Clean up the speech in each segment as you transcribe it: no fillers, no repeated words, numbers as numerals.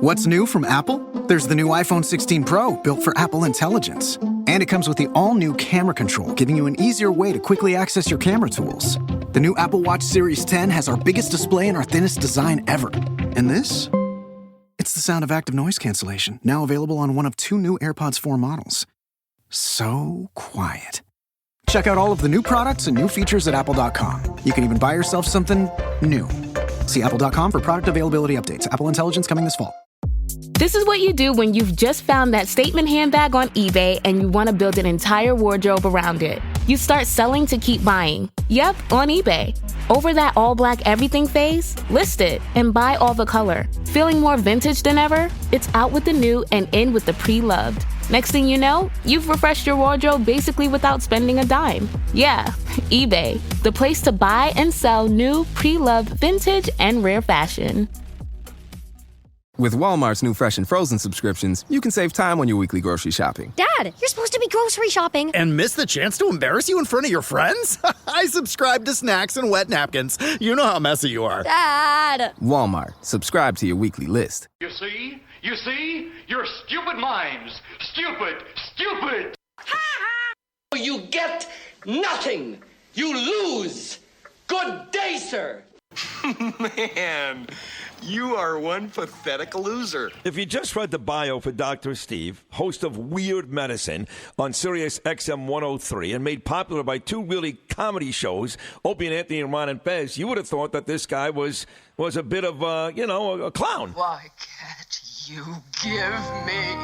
What's new from Apple? There's the new iPhone 16 Pro, built for Apple Intelligence. And it comes with the all-new camera control, giving you an easier way to quickly access your camera tools. The new Apple Watch Series 10 has our biggest display and our thinnest design ever. And this? It's the sound of active noise cancellation, now available on one of 2 new AirPods 4 models. So quiet. Check out all of the new products and new features at apple.com. You can even buy yourself something new. See apple.com for product availability updates. Apple Intelligence coming this fall. This is what you do when you've just found that statement handbag on eBay and you want to build an entire wardrobe around it. You start selling to keep buying. Yep, on eBay. Over that all-black everything phase? List it and buy all the color. Feeling more vintage than ever? It's out with the new and in with the pre-loved. Next thing you know, you've refreshed your wardrobe basically without spending a dime. Yeah, eBay, the place to buy and sell new, pre-loved, vintage, and rare fashion. With Walmart's new fresh and frozen subscriptions, you can save time on your weekly grocery shopping. Dad, you're supposed to be grocery shopping. And miss the chance to embarrass you in front of your friends? I subscribe to snacks and wet napkins. You know how messy you are. Dad! Walmart. Subscribe to your weekly list. You see? Your stupid minds. Stupid! You get nothing. You lose. Good day, sir. Man, you are one pathetic loser. If you just read the bio for Dr. Steve, host of Weird Medicine on Sirius XM 103 and made popular by 2 really comedy shows, Opie and Anthony and Ron and Fez, you would have thought that this guy was a bit of, a clown. Why can't you give me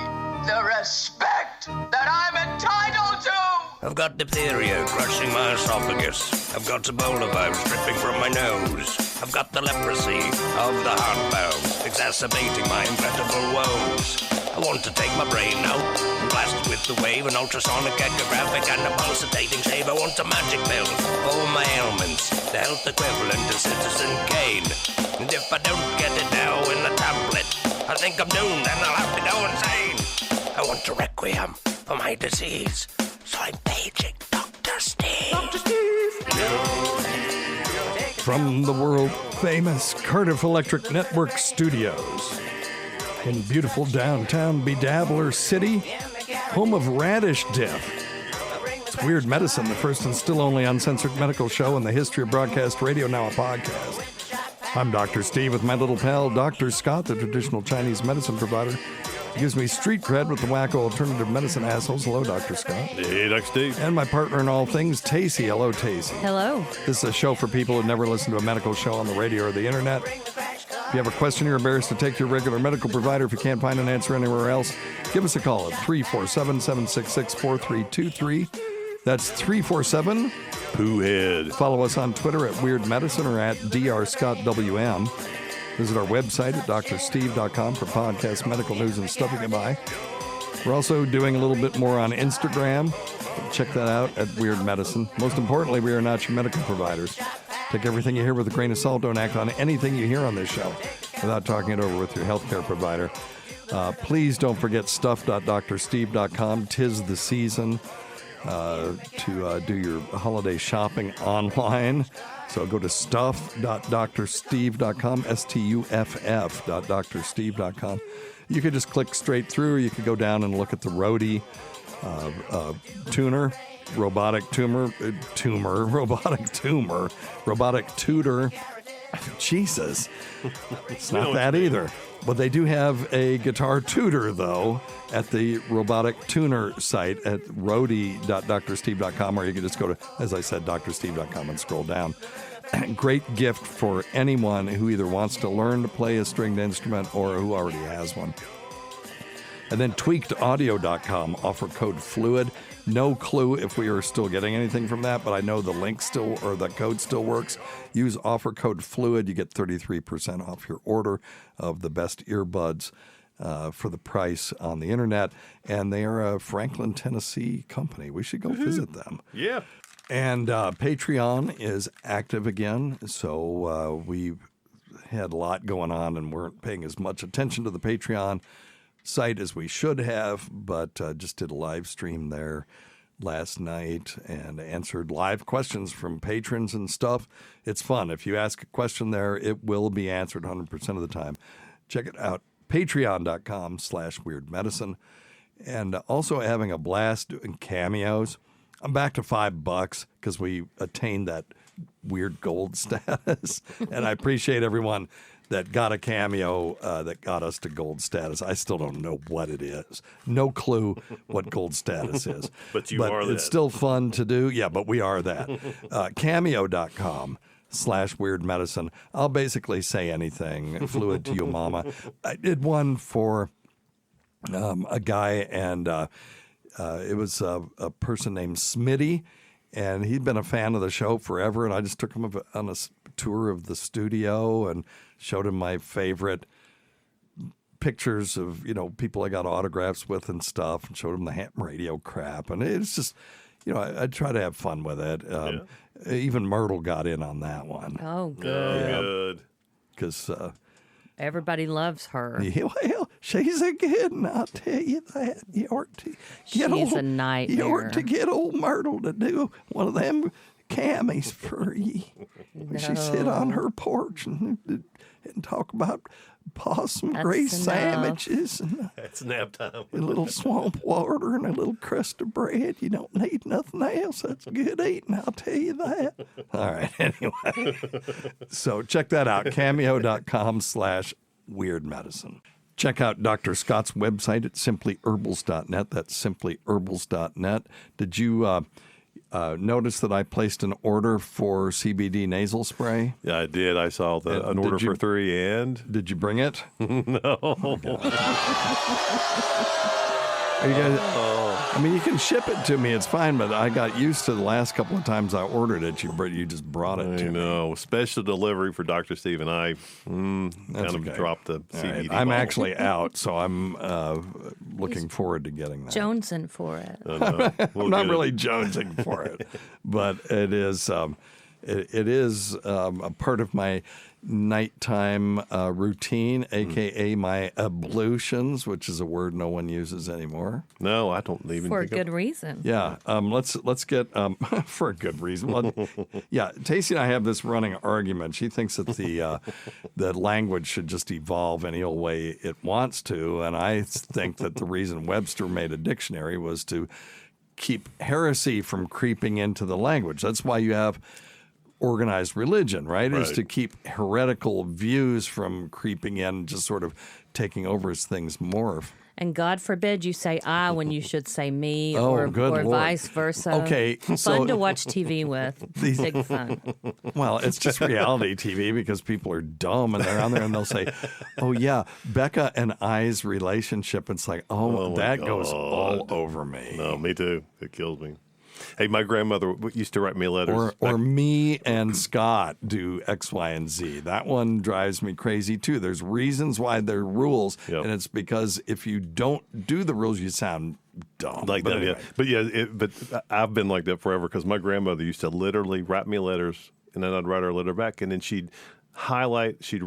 the respect that I'm entitled to? I've got diphtheria crushing my esophagus. I've got Ebola vibes dripping from my nose. I've got the leprosy of the heart valves, exacerbating my incredible woes. I want to take my brain out and blast it with the wave, an ultrasonic, echographic, and a pulsating shave. I want a magic pill for all my ailments, the health equivalent of Citizen Kane. And if I don't get it now in a tablet, I think I'm doomed and I'll have to go insane. I want a requiem for my disease, so I'm paging Dr. Steve. Dr. Steve! From the world-famous Cardiff Electric Network Studios in beautiful downtown Bedabbler City, home of Radish Dip. It's Weird Medicine, the first and still only uncensored medical show in the history of broadcast radio, now a podcast. I'm Dr. Steve with my little pal, Dr. Scott, the traditional Chinese medicine provider. He gives me street cred with the wacko alternative medicine assholes. Hello, Dr. Scott. Hey, Dr. Steve. And my partner in all things, Tacie. Hello, Tacie. Hello. This is a show for people who never listen to a medical show on the radio or the internet. If you have a question you're embarrassed to take to your regular medical provider, if you can't find an answer anywhere else, give us a call at 347-766-4323. That's 347-POOHEAD. Follow us on Twitter at Weird Medicine or at DrScottWM. Visit our website at drsteve.com for podcasts, medical news, and stuff you can buy. We're also doing a little bit more on Instagram. Check that out at Weird Medicine. Most importantly, we are not your medical providers. Take everything you hear with a grain of salt. Don't act on anything you hear on this show without talking it over with your healthcare provider. Please don't forget stuff.drsteve.com. 'Tis the season to do your holiday shopping online. So go to stuff.drsteve.com, stuff.drsteve.com. You could just click straight through. You could go down and look at the robotic tutor. Jesus, it's not that either. But they do have a guitar tutor, though, at the robotic tuner site at roadie.drsteve.com, or you can just go to, as I said, drsteve.com and scroll down. Great gift for anyone who either wants to learn to play a stringed instrument or who already has one. And then tweakedaudio.com, offer code FLUID. No clue if we are still getting anything from that, but I know the link still, or the code still works. Use offer code FLUID. You get 33% off your order of the best earbuds for the price on the internet. And they are a Franklin, Tennessee company. We should go visit them. Yeah. And Patreon is active again, so we had a lot going on and weren't paying as much attention to the Patreon site as we should have, but just did a live stream there last night and answered live questions from patrons and stuff. It's fun. If you ask a question there, it will be answered 100% of the time. Check it out, Patreon.com/weirdmedicine. And also having a blast doing cameos. I'm back to $5 because we attained that weird gold status. And I appreciate everyone that got a cameo that got us to gold status. I still don't know what it is. No clue what gold status is. But you are that. It's still fun to do. Yeah, but we are that. Cameo.com/weirdmedicine. I'll basically say anything. Fluid to your mama. I did one for a guy, and it was a person named Smitty, and he'd been a fan of the show forever, and I just took him on a tour of the studio and showed him my favorite pictures of, people I got autographs with and stuff, and showed him the ham radio crap, and it's just, I try to have fun with it. Even Myrtle got in on that one. Oh, good. Good. Because everybody loves her. Yeah, well, she's a good one, I'll tell you that. You ought to get She's a nightmare. You ought to get old Myrtle to do one of them camis for you. No. She sit on her porch and talk about possum grease sandwiches and It's nap time. a little swamp water and a little crust of bread. You don't need nothing else. That's good eating, I'll tell you that. All right, anyway. So check that out, cameo.com/weirdmedicine. Check out Dr. Scott's website at simplyherbals.net. That's simplyherbals.net. Did you notice that I placed an order for CBD nasal spray? Yeah, I did. I saw an order for 3, and did you bring it? No. Are you guys, I mean, you can ship it to me. It's fine, but I got used to the last couple of times I ordered it. You just brought it to me. No, special delivery for Dr. Steve and I. Kind of dropped the CBD. I'm actually out, so I'm looking forward to getting that. Jonesing for it. I'm not really jonesing for it, but it is a part of my nighttime routine, a.k.a. my ablutions, which is a word no one uses anymore. No, I don't even for a good reason. Yeah, let's get for a good reason. Well, yeah, Tacie and I have this running argument. She thinks that the language should just evolve any old way it wants to, and I think that the reason Webster made a dictionary was to keep heresy from creeping into the language. That's why you have organized religion, right? Is to keep heretical views from creeping in, just sort of taking over as things morph. And God forbid you say I when you should say me, or Lord. vice versa. Okay, fun to watch TV with. Big fun. Well, it's just reality TV because people are dumb and they're on there and they'll say, "Oh yeah, Becca and I's relationship." It's like, oh that goes all over me. No, me too. It kills me. Hey, my grandmother used to write me letters. Or me and Scott do X, Y, and Z. That one drives me crazy, too. There's reasons why there are rules, and it's because if you don't do the rules, you sound dumb. Like that, anyway. Yeah. But I've been like that forever because my grandmother used to literally write me letters, and then I'd write her a letter back, and then she'd highlight, she'd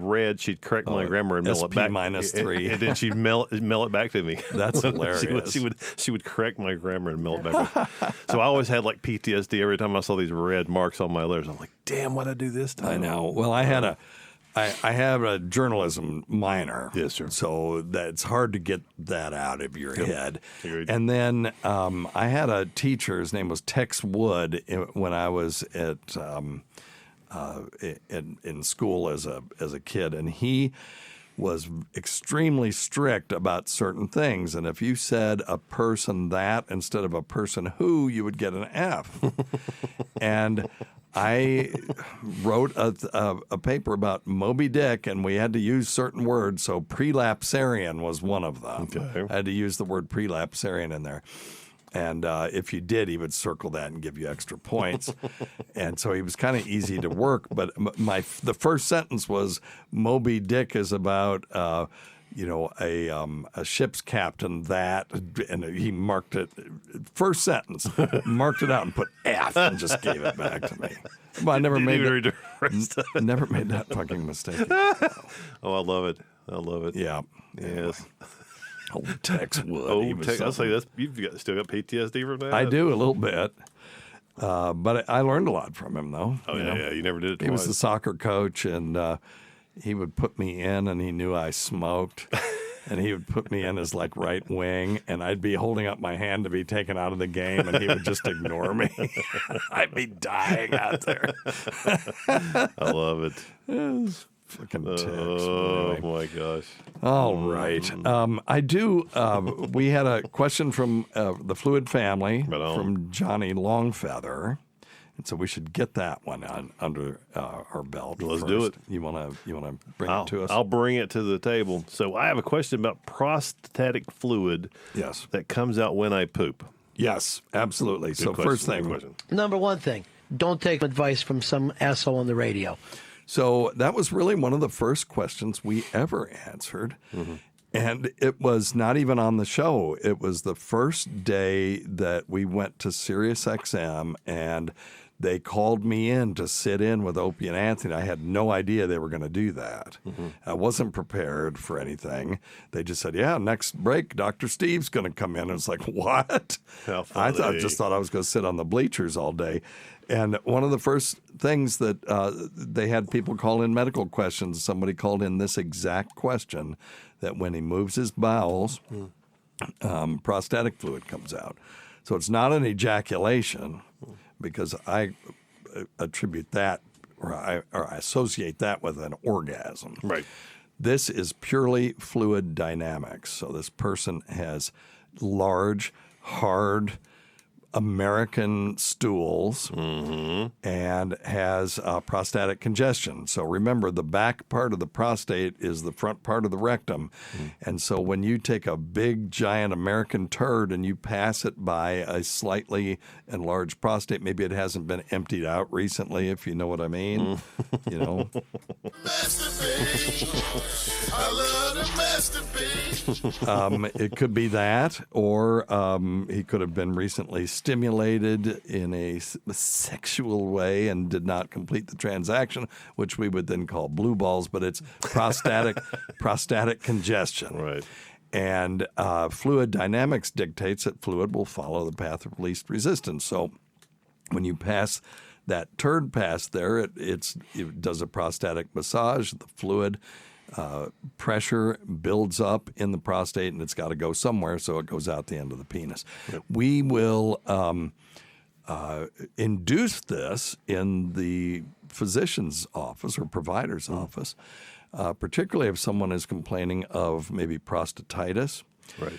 correct my grammar and mail it back. -3. And then she'd mail it back to me. That's hilarious. She would correct my grammar and mail it back. So I always had like PTSD every time I saw these red marks on my letters. I'm like, damn, what'd I do this time? I know. Well, I have a journalism minor. Yes, sir. So it's hard to get that out of your head. Agreed. And then I had a teacher, his name was Tex Wood, when I was at in school as a kid, and he was extremely strict about certain things. And if you said a person that instead of a person who, you would get an F. And I wrote a paper about Moby Dick, and we had to use certain words. So prelapsarian was one of them. Okay. I had to use the word prelapsarian in there. And if you did, he would circle that and give you extra points. And so he was kind of easy to work. But the first sentence was Moby Dick is about a ship's captain that, and he marked it. First sentence, marked it out and put F and just gave it back to me. But I never made that fucking mistake. Oh, I love it. Yeah. Yes. Old Tex Wood. I'll say this. You've still got PTSD from that? I do a little bit. But I learned a lot from him, though. Oh, yeah. You never did it twice. He was the soccer coach, and he would put me in, and he knew I smoked. and he would put me in his like right wing, and I'd be holding up my hand to be taken out of the game, and he would just ignore me. I'd be dying out there. I love it. Fucking ticks. Oh, my gosh. All right. I do. We had a question from the Fluid family from Johnny Longfeather. And so we should get that one under our belt. Let's first. do it. You want to bring it to us? I'll bring it to the table. So I have a question about prostatic fluid. Yes. That comes out when I poop. Yes, absolutely. Good so question. first thing, Good question. Number one thing, don't take advice from some asshole on the radio. So that was really one of the first questions we ever answered. Mm-hmm. And it was not even on the show. It was the first day that we went to SiriusXM, and they called me in to sit in with Opie and Anthony. I had no idea they were going to do that. Mm-hmm. I wasn't prepared for anything. They just said, yeah, next break, Dr. Steve's going to come in. And it's like, what? I just thought I was going to sit on the bleachers all day. And one of the first things that they had people call in medical questions, somebody called in this exact question, that when he moves his bowels, prostatic fluid comes out. So it's not an ejaculation, because I attribute that or I associate that with an orgasm. Right. This is purely fluid dynamics. So this person has large, hard American stools and has prostatic congestion. So remember, the back part of the prostate is the front part of the rectum. And so when you take a big, giant American turd and you pass it by a slightly enlarged prostate, maybe it hasn't been emptied out recently, if you know what I mean. You know. I love to masturbate. It could be that, or he could have been recently stimulated in a sexual way and did not complete the transaction, which we would then call blue balls, but it's prostatic congestion. Right. And fluid dynamics dictates that fluid will follow the path of least resistance. So when you pass that turd pass there, it does a prostatic massage. The fluid pressure builds up in the prostate, and it's got to go somewhere, so it goes out the end of the penis. Yep. We will induce this in the physician's office or provider's office, particularly if someone is complaining of maybe prostatitis. Right.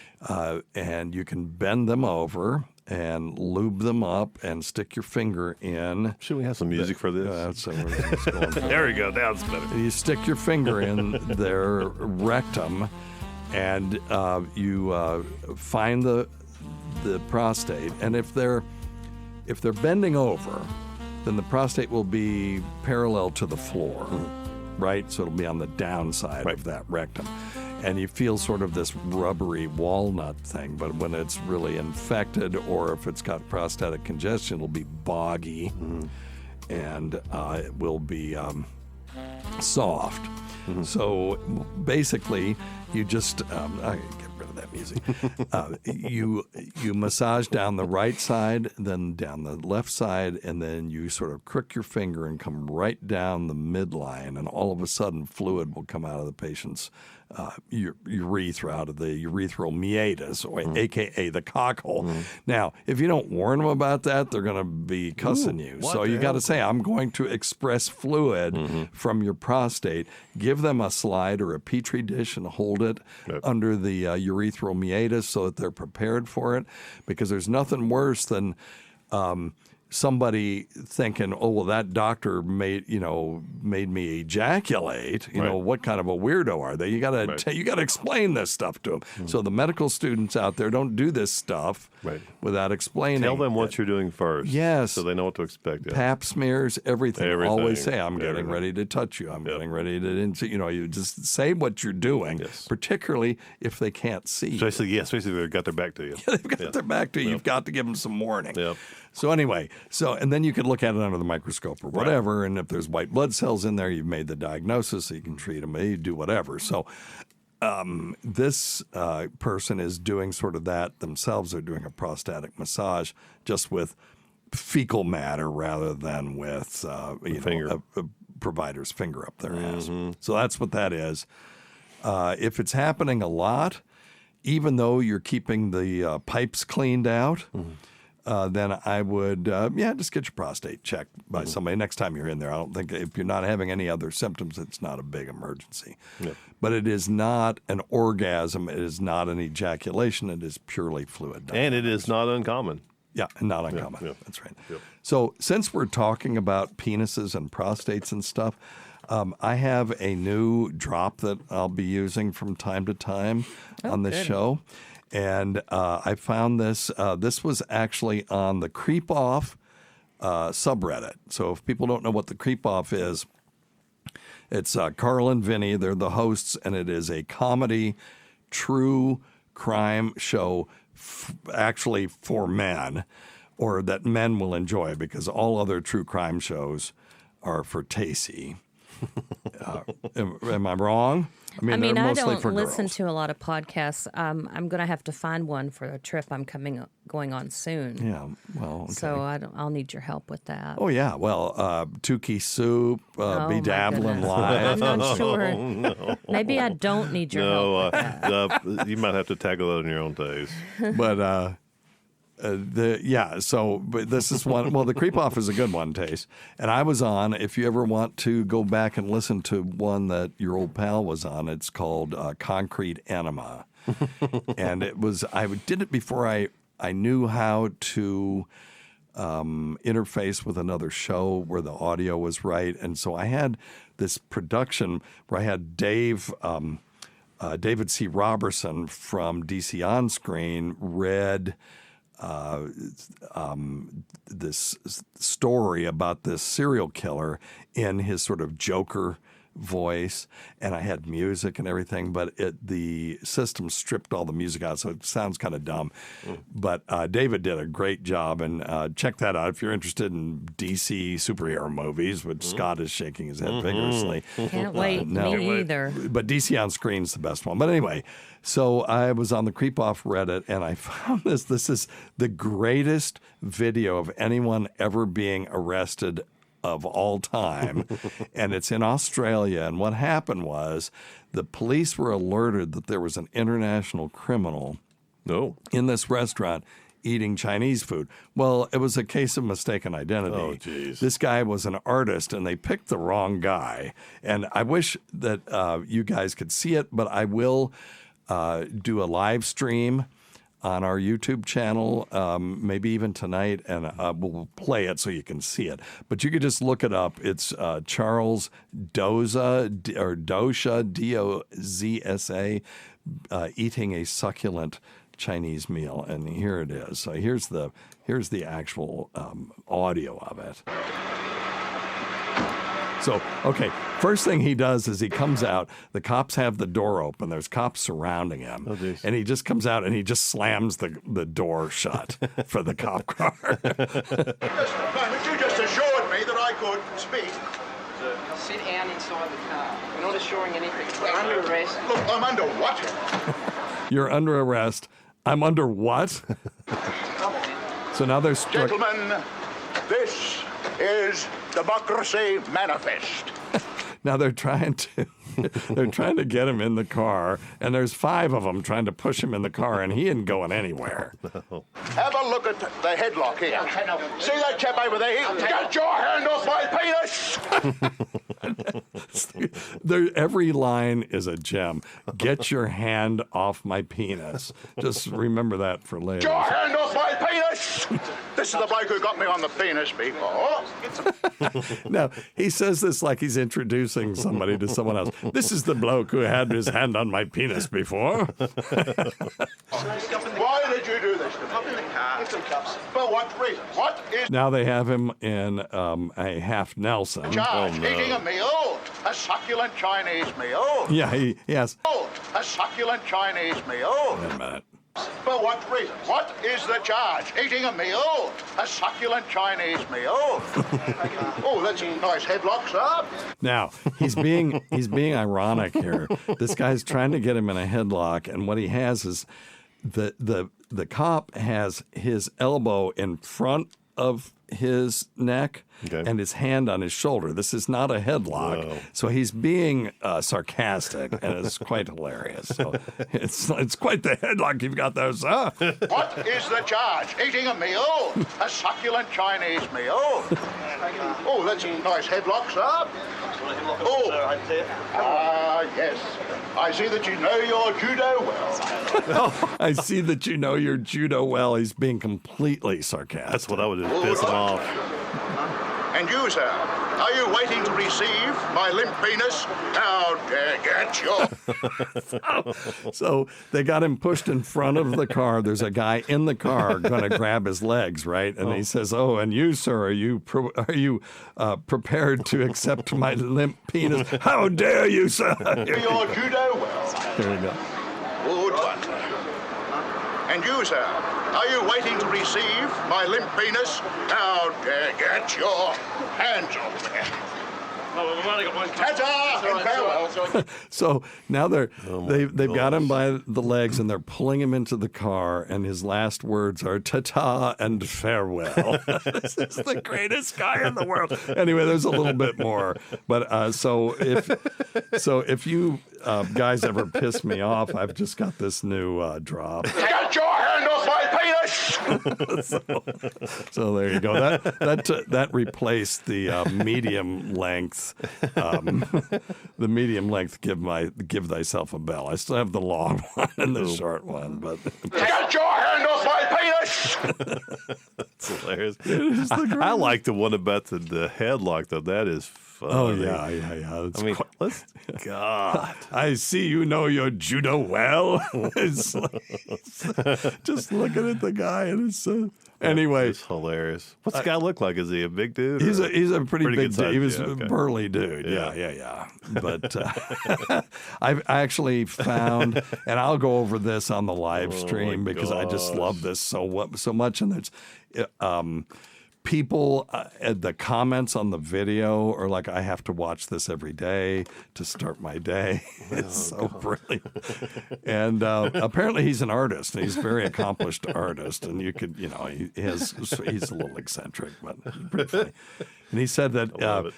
And you can bend them over and lube them up and stick your finger in. Should we have some music for this? There we go. That's better. You stick your finger in their rectum, and you find the prostate. And if they're bending over, then the prostate will be parallel to the floor, right? So it'll be on the downside of that rectum. And you feel sort of this rubbery walnut thing, but when it's really infected or if it's got prostatic congestion, it'll be boggy and it will be soft. So basically, you just I get rid of that music. You massage down the right side, then down the left side, and then you sort of crook your finger and come right down the midline, and all of a sudden, fluid will come out of the patient's urethra, out of the urethral meatus, or a.k.a. the cockhole. Now, if you don't warn them about that, they're going to be cussing you. So you got to say, I'm going to express fluid from your prostate. Give them a slide or a petri dish and hold it under the urethral meatus so that they're prepared for it, because there's nothing worse than somebody thinking, oh, well, that doctor made me ejaculate. You know, what kind of a weirdo are they? You gotta explain this stuff to them. So the medical students out there, don't do this stuff without explaining. Tell them what you're doing first. Yes. So they know what to expect. Yeah. Pap smears, everything. Always say, I'm getting ready to touch you. I'm getting ready to, you just say what you're doing, particularly if they can't see. Especially they've got their back to you. They've got their back to you. You've got to give them some warning. So anyway, and then you could look at it under the microscope or whatever, and if there's white blood cells in there, you've made the diagnosis, so you can treat them, you do whatever. So this person is doing sort of that themselves. They're doing a prostatic massage just with fecal matter rather than with a provider's finger up their ass. So that's what that is. If it's happening a lot, even though you're keeping the pipes cleaned out, then I would, just get your prostate checked by somebody next time you're in there. I don't think if you're not having any other symptoms, it's not a big emergency. Yep. But it is not an orgasm. It is not an ejaculation. It is purely fluid. And it is not uncommon. Yeah, not uncommon. Yep. That's right. Yep. So since we're talking about penises and prostates and stuff, I have a new drop that I'll be using from time to time on this show. And I found this. This was actually on the Creep Off subreddit. So if people don't know what the Creep Off is, it's Carl and Vinny. They're the hosts, and it is a comedy, true crime show actually for men, or that men will enjoy, because all other true crime shows are for Tacie. Am I wrong? I mean, I mostly don't for listen girls. to a lot of podcasts. I'm going to have to find one for a trip I'm going on soon. Yeah, well, okay. So I'll need your help with that. Oh, yeah. Well, Tukey Soup, Bedabbling Live. I'm not sure. No. Maybe I don't need your help with that. You might have to tackle that in your own days. But, but this is one. Well, the Creep Off is a good one, Tace. And I was on, if you ever want to go back and listen to one that your old pal was on, it's called Concrete Enema. And I did it before I knew how to interface with another show where the audio was right. And so I had this production where I had David C. Robertson from DC On Screen read this story about this serial killer in his sort of Joker voice, and I had music and everything, but the system stripped all the music out, so it sounds kind of dumb. But David did a great job, and check that out if you're interested in DC superhero movies, which Scott is shaking his head vigorously. Can't wait. Me either. But DC On Screen's the best one. But anyway, so I was on the Creep Off Reddit, and I found this. This is the greatest video of anyone ever being arrested of all time, and it's in Australia. And what happened was the police were alerted that there was an international criminal in this restaurant eating Chinese food. Well, it was a case of mistaken identity. Oh, geez. This guy was an artist, and they picked the wrong guy. And I wish that you guys could see it, but I will do a live stream on our YouTube channel, maybe even tonight, and we'll play it so you can see it. But you could just look it up. It's Charles Dozsa, or Dozsa, D-O-Z-S-A, eating a succulent Chinese meal, and here it is. So here's the actual audio of it. So, okay, first thing he does is he comes out. The cops have the door open. There's cops surrounding him. Oh, geez. And he just comes out and he just slams the door shut for the cop car. Just a moment, you just assured me that I could speak. Sit down inside the car. We're not assuring anything. We're under arrest. Look, I'm under what? You're under arrest. I'm under what? So now there's... Gentlemen, this is Democracy Manifest. Now they're trying to get him in the car, and there's 5 of them trying to push him in the car, and he isn't going anywhere. Have a look at the headlock here. See that chap over there? Get your hand off my penis! Every line is a gem. Get your hand off my penis. Just remember that for later. Get your hand off my penis! This is the bloke who got me on the penis before. Now, he says this like he's introducing somebody to someone else. This is the bloke who had his hand on my penis before. Why did you do this to me? Up in the car. Get some cups. For what reason? What is... Now they have him in a half Nelson. Charge, eating a meal, a succulent Chinese meal. Yeah, yes. A succulent Chinese meal. Wait a minute. For what reason? What is the charge? Eating a meal? A succulent Chinese meal? Oh, that's a nice headlock, sir. Now, he's being ironic here. This guy's trying to get him in a headlock, and what he has is the cop has his elbow in front of his neck and his hand on his shoulder. This is not a headlock. Whoa. So he's being sarcastic, and it's quite hilarious. So it's quite the headlock you've got there, sir. What is the charge? Eating a meal? A succulent Chinese meal? Oh, that's a nice headlock, sir. Oh, yes. I see that you know your judo well. I see that you know your judo well. He's being completely sarcastic. That's what I would do, piss him off. And you, sir, are you waiting to receive my limp penis? How dare get you? So they got him pushed in front of the car. There's a guy in the car going to grab his legs, right? And he says, "Oh, and you, sir, are you prepared to accept my limp penis? How dare you, sir?" Your judo well. There we go. Good one, sir. And you, sir, are you waiting to receive my limp penis? How dare get your hands off me. Ta-ta and farewell. So now they've got him by the legs and they're pulling him into the car, and his last words are "ta-ta and farewell." This is the greatest guy in the world. Anyway, there's a little bit more, but so if you guys ever piss me off, I've just got this new drop. Get your hand off my penis! So there you go. That replaced the medium length. The medium length. Give thyself a bell. I still have the long one and the short one, but get your hand off my penis! That's hilarious. I like the one about the headlock though. That is funny. Oh yeah. It's God. I see you know your judo well. It's like, just looking at the guy, and it's anyway. It's hilarious. What's the guy look like? Is he a big dude? He's a pretty big dude. He was a a burly dude. Yeah. But I actually found, and I'll go over this on the live stream because I just love this so much, and there's. People, the comments on the video are like, I have to watch this every day to start my day. It's brilliant. And apparently he's an artist. He's a very accomplished artist. And you could, he's a little eccentric, but pretty funny. And he said that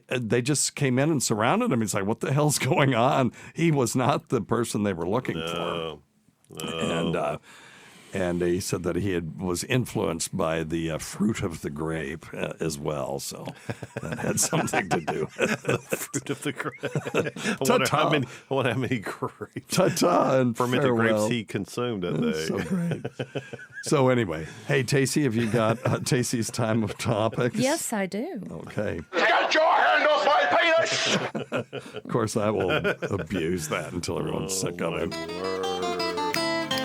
they just came in and surrounded him. He's like, what the hell's going on? He was not the person they were looking for. No. And he said that he was influenced by the fruit of the grape as well. So that had something to do with the fruit of the grape. I wonder how many grapes. Ta-ta and fermented farewell. grapes he consumed that day. So great. So anyway, hey, Tacie, have you got Tacie's time of topics? Yes, I do. Okay. Get your hand off my penis! Of course, I will abuse that until everyone's sick of it.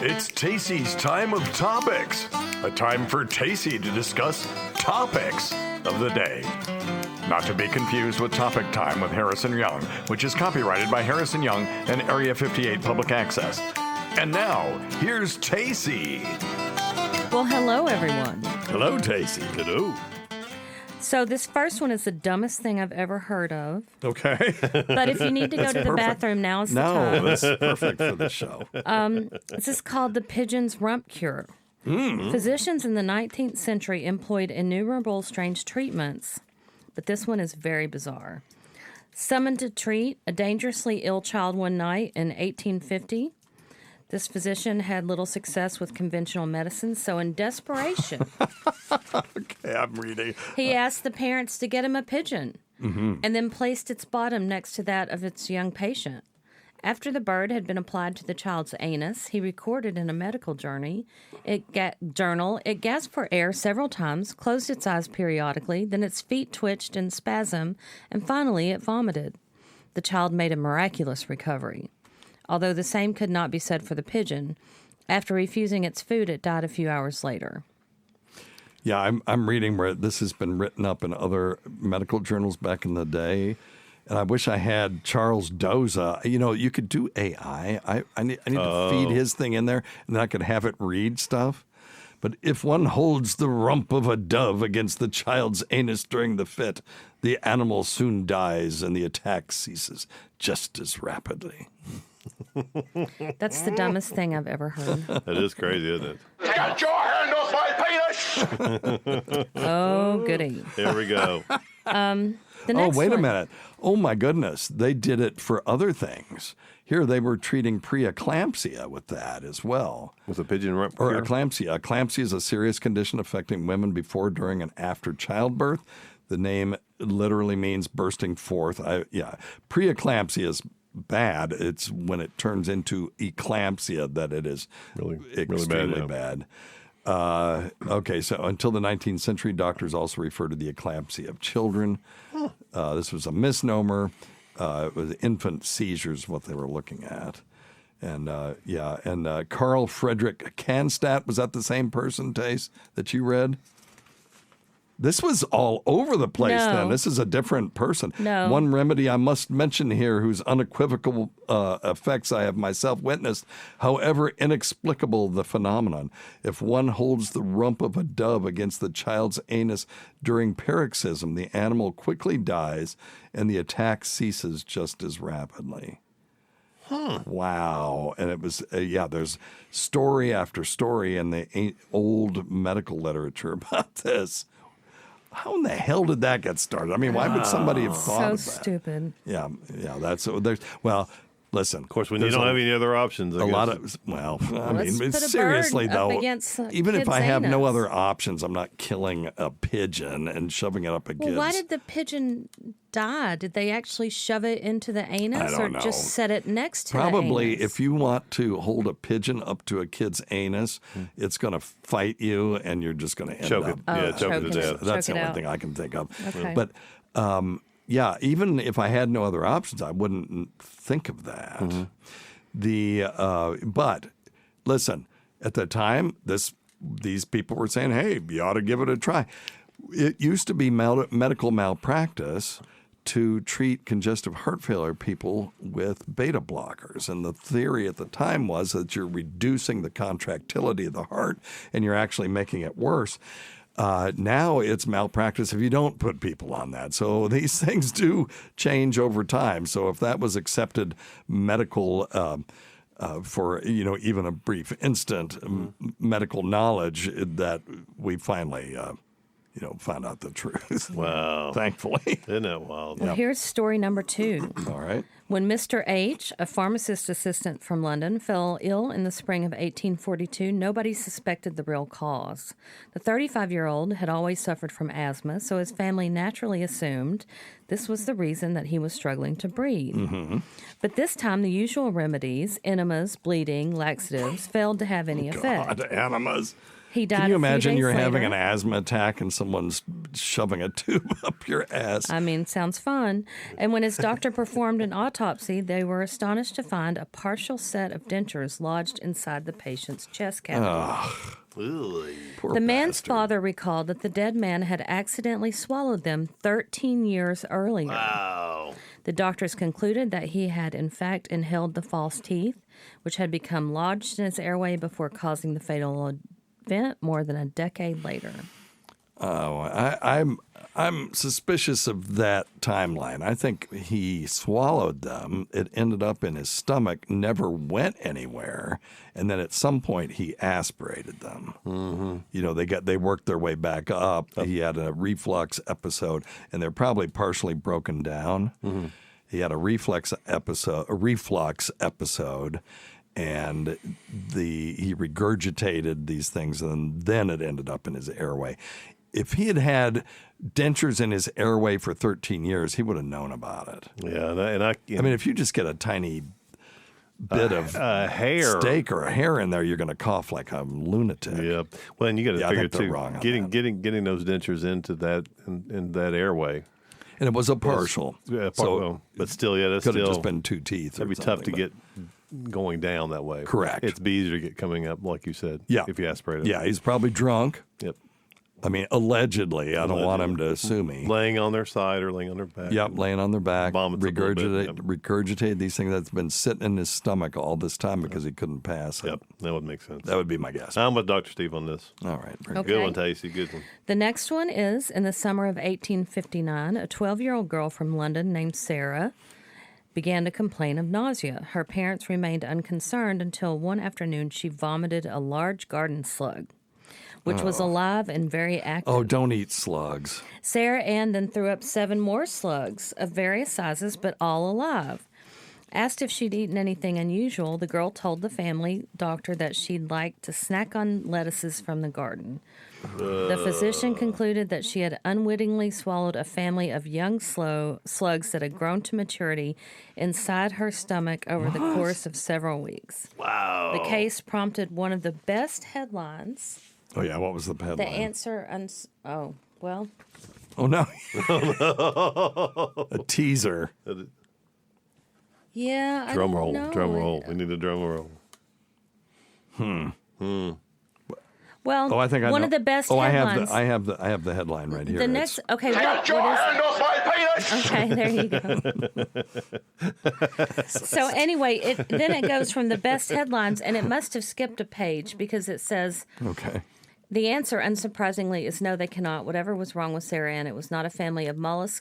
It's Tacie's time of topics. A time for Tacie to discuss topics of the day. Not to be confused with Topic Time with Harrison Young, which is copyrighted by Harrison Young and Area 58 Public Access. And now, here's Tacie. Well, hello, everyone. Hello, Tacie. Hello. So this first one is the dumbest thing I've ever heard of. Okay. But if you need to go to the bathroom, now's the time. No, that's perfect for the show. This is called the pigeon's rump cure. Physicians in the 19th century employed innumerable strange treatments, but this one is very bizarre. Summoned to treat a dangerously ill child one night in 1850, this physician had little success with conventional medicine, so in desperation, okay, I'm reading. He asked the parents to get him a pigeon, and then placed its bottom next to that of its young patient. After the bird had been applied to the child's anus, he recorded in a medical journal. It gasped for air several times, closed its eyes periodically, then its feet twitched in spasm, and finally it vomited. The child made a miraculous recovery. Although the same could not be said for the pigeon. After refusing its food, it died a few hours later. Yeah, I'm reading where this has been written up in other medical journals back in the day. And I wish I had Charles Doza. You could do AI. I need to feed his thing in there, and then I could have it read stuff. But if one holds the rump of a dove against the child's anus during the fit, the animal soon dies and the attack ceases just as rapidly. That's the dumbest thing I've ever heard. That is crazy, isn't it? Get your hand off my penis! Oh, goody. There we go. The next wait a one. minute. Oh, my goodness. They did it for other things. Here they were treating preeclampsia with that as well. With a pigeon rump Or cure? eclampsia. Eclampsia is a serious condition affecting women before, during, and after childbirth. The name literally means bursting forth. Preeclampsia is bad. It's when it turns into eclampsia that it is extremely bad. Okay, so until the 19th century, doctors also referred to the eclampsia of children. This was a misnomer. It was infant seizures, what they were looking at. And Carl Frederick Canstadt, was that the same person, Tace, that you read? This was all over the place then. This is a different person. No. One remedy I must mention here, whose unequivocal effects I have myself witnessed, however inexplicable the phenomenon. If one holds the rump of a dove against the child's anus during paroxysm, the animal quickly dies and the attack ceases just as rapidly. Wow. And it was, there's story after story in the old medical literature about this. How in the hell did that get started? I mean, why would somebody have thought of that? So stupid. Yeah, listen. Of course, when you don't have any other options, I guess. Let's put a seriously bird though, up against even if kid's I have no anus. other options, I'm not killing a pigeon and shoving it up a Well, kid's. why did the pigeon die? Did they actually shove it into the anus I don't or know. just set it next to Probably, the anus? if you want to hold a pigeon up to a kid's anus, it's going to fight you, and you're just going to Choke end it. up. Yeah, choke it to death. That's Choke the it only out. thing I can think of. Okay. But even if I had no other options, I wouldn't think of that. But listen, at the time, these people were saying, "Hey, you ought to give it a try." It used to be medical malpractice to treat congestive heart failure people with beta blockers. And the theory at the time was that you're reducing the contractility of the heart and you're actually making it worse. Now it's malpractice if you don't put people on that. So these things do change over time. So if that was accepted medical for even a brief instant medical knowledge, that we finally found out the truth. Wow. Thankfully. Isn't that wild? Well, here's story number 2. All right. When Mr. H, a pharmacist assistant from London, fell ill in the spring of 1842, nobody suspected the real cause. The 35-year-old had always suffered from asthma, so his family naturally assumed this was the reason that he was struggling to breathe. Mm-hmm. But this time, the usual remedies, enemas, bleeding, laxatives, failed to have any effect. God, enemas. He died Can you a few imagine days you're having later. an asthma attack and someone's shoving a tube up your ass? I mean, sounds fun. And when his doctor performed an autopsy, they were astonished to find a partial set of dentures lodged inside the patient's chest cavity. Poor The man's bastard. father recalled that the dead man had accidentally swallowed them 13 years earlier. Wow. The doctors concluded that he had, in fact, inhaled the false teeth, which had become lodged in his airway before causing the fatal event more than a decade later. Oh, I'm suspicious of that timeline. I think he swallowed them. It ended up in his stomach, never went anywhere, and then at some point he aspirated them. Mm-hmm. They worked their way back up. He had a reflux episode, and they're probably partially broken down. Mm-hmm. He had a reflux episode, and he regurgitated these things, and then it ended up in his airway. If he had had dentures in his airway for 13 years, he would have known about it. Yeah, I mean, if you just get a tiny bit of hair, steak or a hair in there, you're going to cough like a lunatic. Yeah. Well, and you got to figure I think they're too, wrong on getting those dentures into that in that airway. And it was a partial. But still, that's could still have just been 2 teeth. That'd be tough to get going down that way. Correct. It's be easier to get coming up, like you said. Yeah. If you aspirate it. Yeah, he's probably drunk. Yep. I mean, allegedly. I don't want him to sue me. Laying on their side or laying on their back. Yep, laying on their back. Vomits a little bit, yep. Regurgitated these things that's been sitting in his stomach all this time because he couldn't pass it. Yep, that would make sense. That would be my guess. I'm with Dr. Steve on this. All right. Okay. Good one, Tacie. Good one. The next one is, in the summer of 1859, a 12-year-old girl from London named Sarah began to complain of nausea. Her parents remained unconcerned until one afternoon she vomited a large garden slug. which was alive and very active. Oh, don't eat slugs. Sarah Ann then threw up 7 more slugs of various sizes, but all alive. Asked if she'd eaten anything unusual, the girl told the family doctor that she'd like to snack on lettuces from the garden. The physician concluded that she had unwittingly swallowed a family of young slugs that had grown to maturity inside her stomach over the course of several weeks. Wow. The case prompted one of the best headlines. Oh, yeah. What was the headline? The answer... Oh, well... Oh, no. A teaser. Yeah, I drum don't roll. know. Drum roll. We need a drum roll. Well, I think I one know. of the best I headlines. have the headline right here. The next, okay, Get your hand off my penis! Okay, there you go. So anyway, then it goes from the best headlines, and it must have skipped a page because it says, okay. The answer, unsurprisingly, is no, they cannot. Whatever was wrong with Sarah Ann, it was not a family of mollusks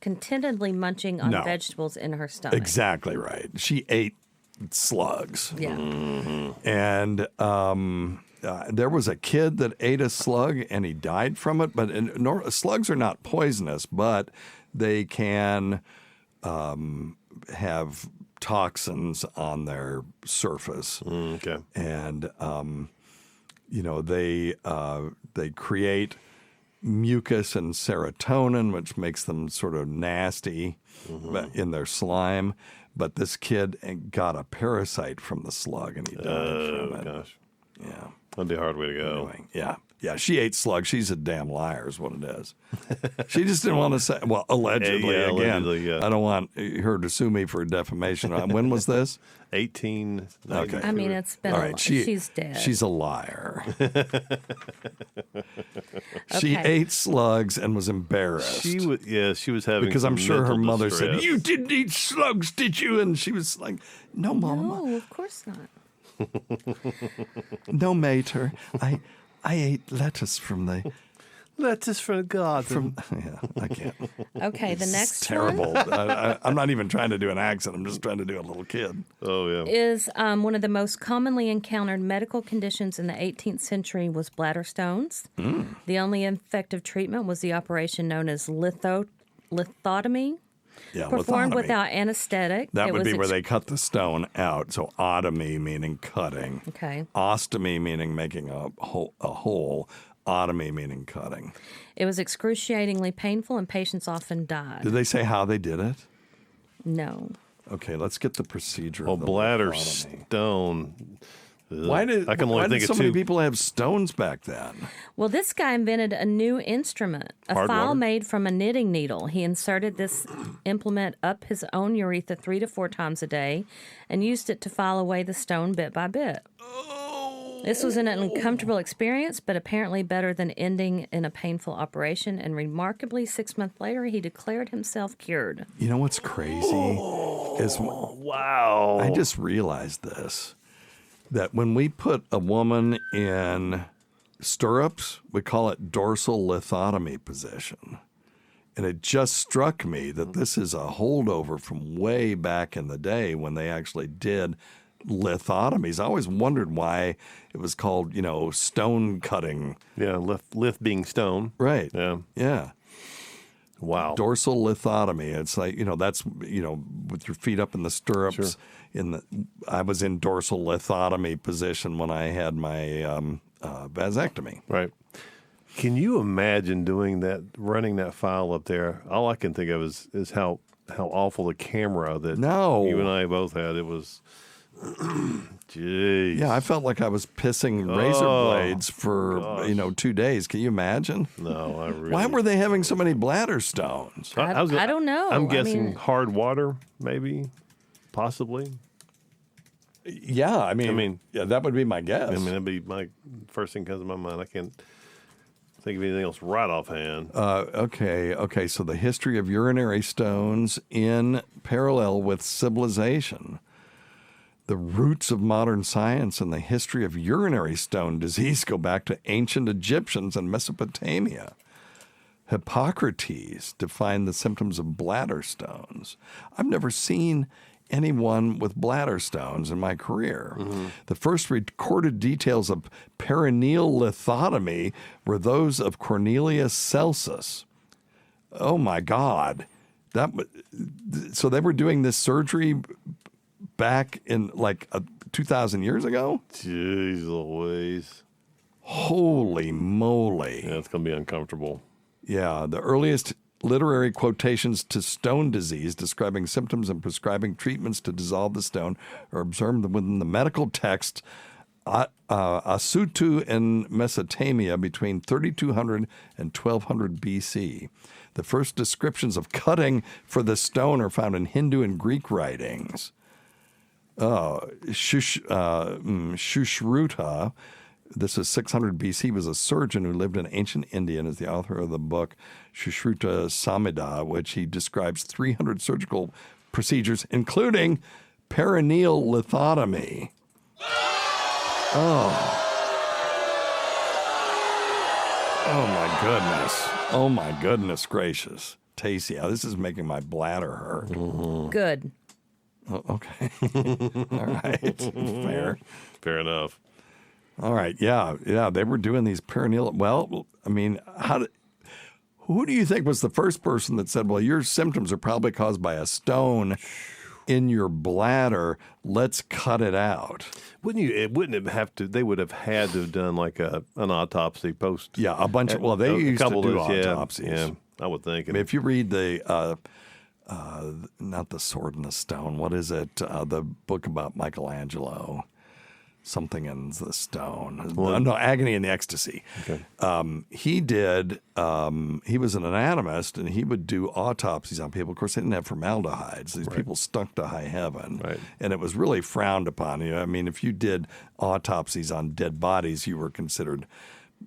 contentedly munching on vegetables in her stomach. Exactly right. She ate slugs. Yeah. And there was a kid that ate a slug and he died from it. But slugs are not poisonous, but they can have toxins on their surface. Okay. And they create mucus and serotonin, which makes them sort of nasty in their slime. But this kid got a parasite from the slug, and he died from it. Gosh. Yeah. That'd be a hard way to go. Anyway, yeah. Yeah, she ate slugs. She's a damn liar is what it is. She just didn't want to say, well, allegedly, Yeah, again. allegedly, yeah. I don't want her to sue me for defamation. When was this? 18. Okay. I mean, it's been All a right. while. She's dead. She's a liar. She ate slugs and was embarrassed. She was having because I'm some sure her mental mother distress. said, "You didn't eat slugs, did you?" And she was like, "No, Mama. No, of course not. No, mater. I ate lettuce from the lettuce from the garden." I can't. Okay, the next terrible. one I'm not even trying to do an accent. I'm just trying to do a little kid. Oh yeah. is one of the most commonly encountered medical conditions in the 18th century was bladder stones. The only effective treatment was the operation known as lithotomy. Yeah, performed lithotomy. without anesthetic. That It would was be where they cut the stone out. So otomy meaning cutting. Okay. Ostomy meaning making a hole. Otomy meaning cutting. It was excruciatingly painful, and patients often died. Did they say how they did it? No. Okay, let's get the procedure. Oh, of the bladder lithotomy. stone. Why did so many people have stones back then? Well, this guy invented a new instrument, a Hard file water? made from a knitting needle. He inserted this implement up his own urethra 3 to 4 times a day and used it to file away the stone bit by bit. This was an uncomfortable experience, but apparently better than ending in a painful operation. And remarkably, 6 months later, he declared himself cured. You know what's crazy? Wow. I just realized this. That when we put a woman in stirrups, we call it dorsal lithotomy position. And it just struck me that this is a holdover from way back in the day when they actually did lithotomies. I always wondered why it was called, stone cutting. Yeah, lith being stone. Right. Yeah. Yeah. Wow. Dorsal lithotomy. It's like, that's, with your feet up in the stirrups. Sure. I was in dorsal lithotomy position when I had my vasectomy. Right. Can you imagine doing that, running that file up there? All I can think of is how awful the camera that you and I both had. It was, jeez. Yeah, I felt like I was pissing razor blades for 2 days. Can you imagine? No, I really. Why were they having so many bladder stones? I don't know. I'm guessing hard water, maybe, possibly. Yeah, I mean, that would be my guess. I mean, that'd be my first thing comes to my mind. I can't think of anything else right offhand. Okay. So the history of urinary stones in parallel with civilization. The roots of modern science and the history of urinary stone disease go back to ancient Egyptians and Mesopotamia. Hippocrates defined the symptoms of bladder stones. I've never seen anyone with bladder stones in my career. The first recorded details of perineal lithotomy were those of Cornelius Celsus. Oh, my God. So they were doing this surgery back in 2,000 years ago? Jeez Louise. Holy moly. Yeah, it's going to be uncomfortable. Yeah, the earliest literary quotations to stone disease describing symptoms and prescribing treatments to dissolve the stone are observed within the medical text Asutu in Mesopotamia between 3200 and 1200 BC. The first descriptions of cutting for the stone are found in Hindu and Greek writings. Shushruta, this is 600 BC, was a surgeon who lived in ancient India and is the author of the book Shushruta Samhita, which he describes 300 surgical procedures, including perineal lithotomy. Oh my goodness. Oh my goodness gracious. Tacie, this is making my bladder hurt. Good. Oh, okay. All right. Fair enough. All right. Yeah. They were doing these perineal. Well, I mean, who do you think was the first person that said, well, your symptoms are probably caused by a stone in your bladder. Let's cut it out. Wouldn't it have to, they would have had to have done like an autopsy post. Yeah. A bunch of, well, they used to do autopsies. Yeah, I would think. I mean, if you read the, not The Sword and the Stone, what is it? The book about Michelangelo. Something in the Stone. No, Agony and the Ecstasy. Okay. He was an anatomist, and he would do autopsies on people. Of course, they didn't have formaldehydes. These people stunk to high heaven. Right. And it was really frowned upon. I mean, if you did autopsies on dead bodies, you were considered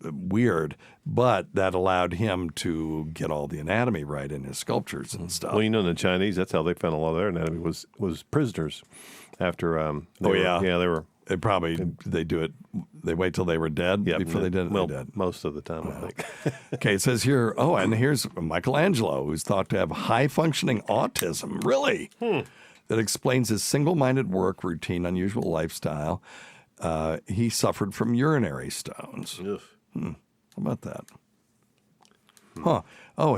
weird, but that allowed him to get all the anatomy right in his sculptures and stuff. Well, the Chinese, that's how they found a lot of their anatomy was prisoners after They do it. They wait till they were dead before they did it. Well, they did. Most of the time, I think. Okay, it says here, and here's Michelangelo, who's thought to have high-functioning autism. Really? That explains his single-minded work routine, unusual lifestyle. He suffered from urinary stones. How about that?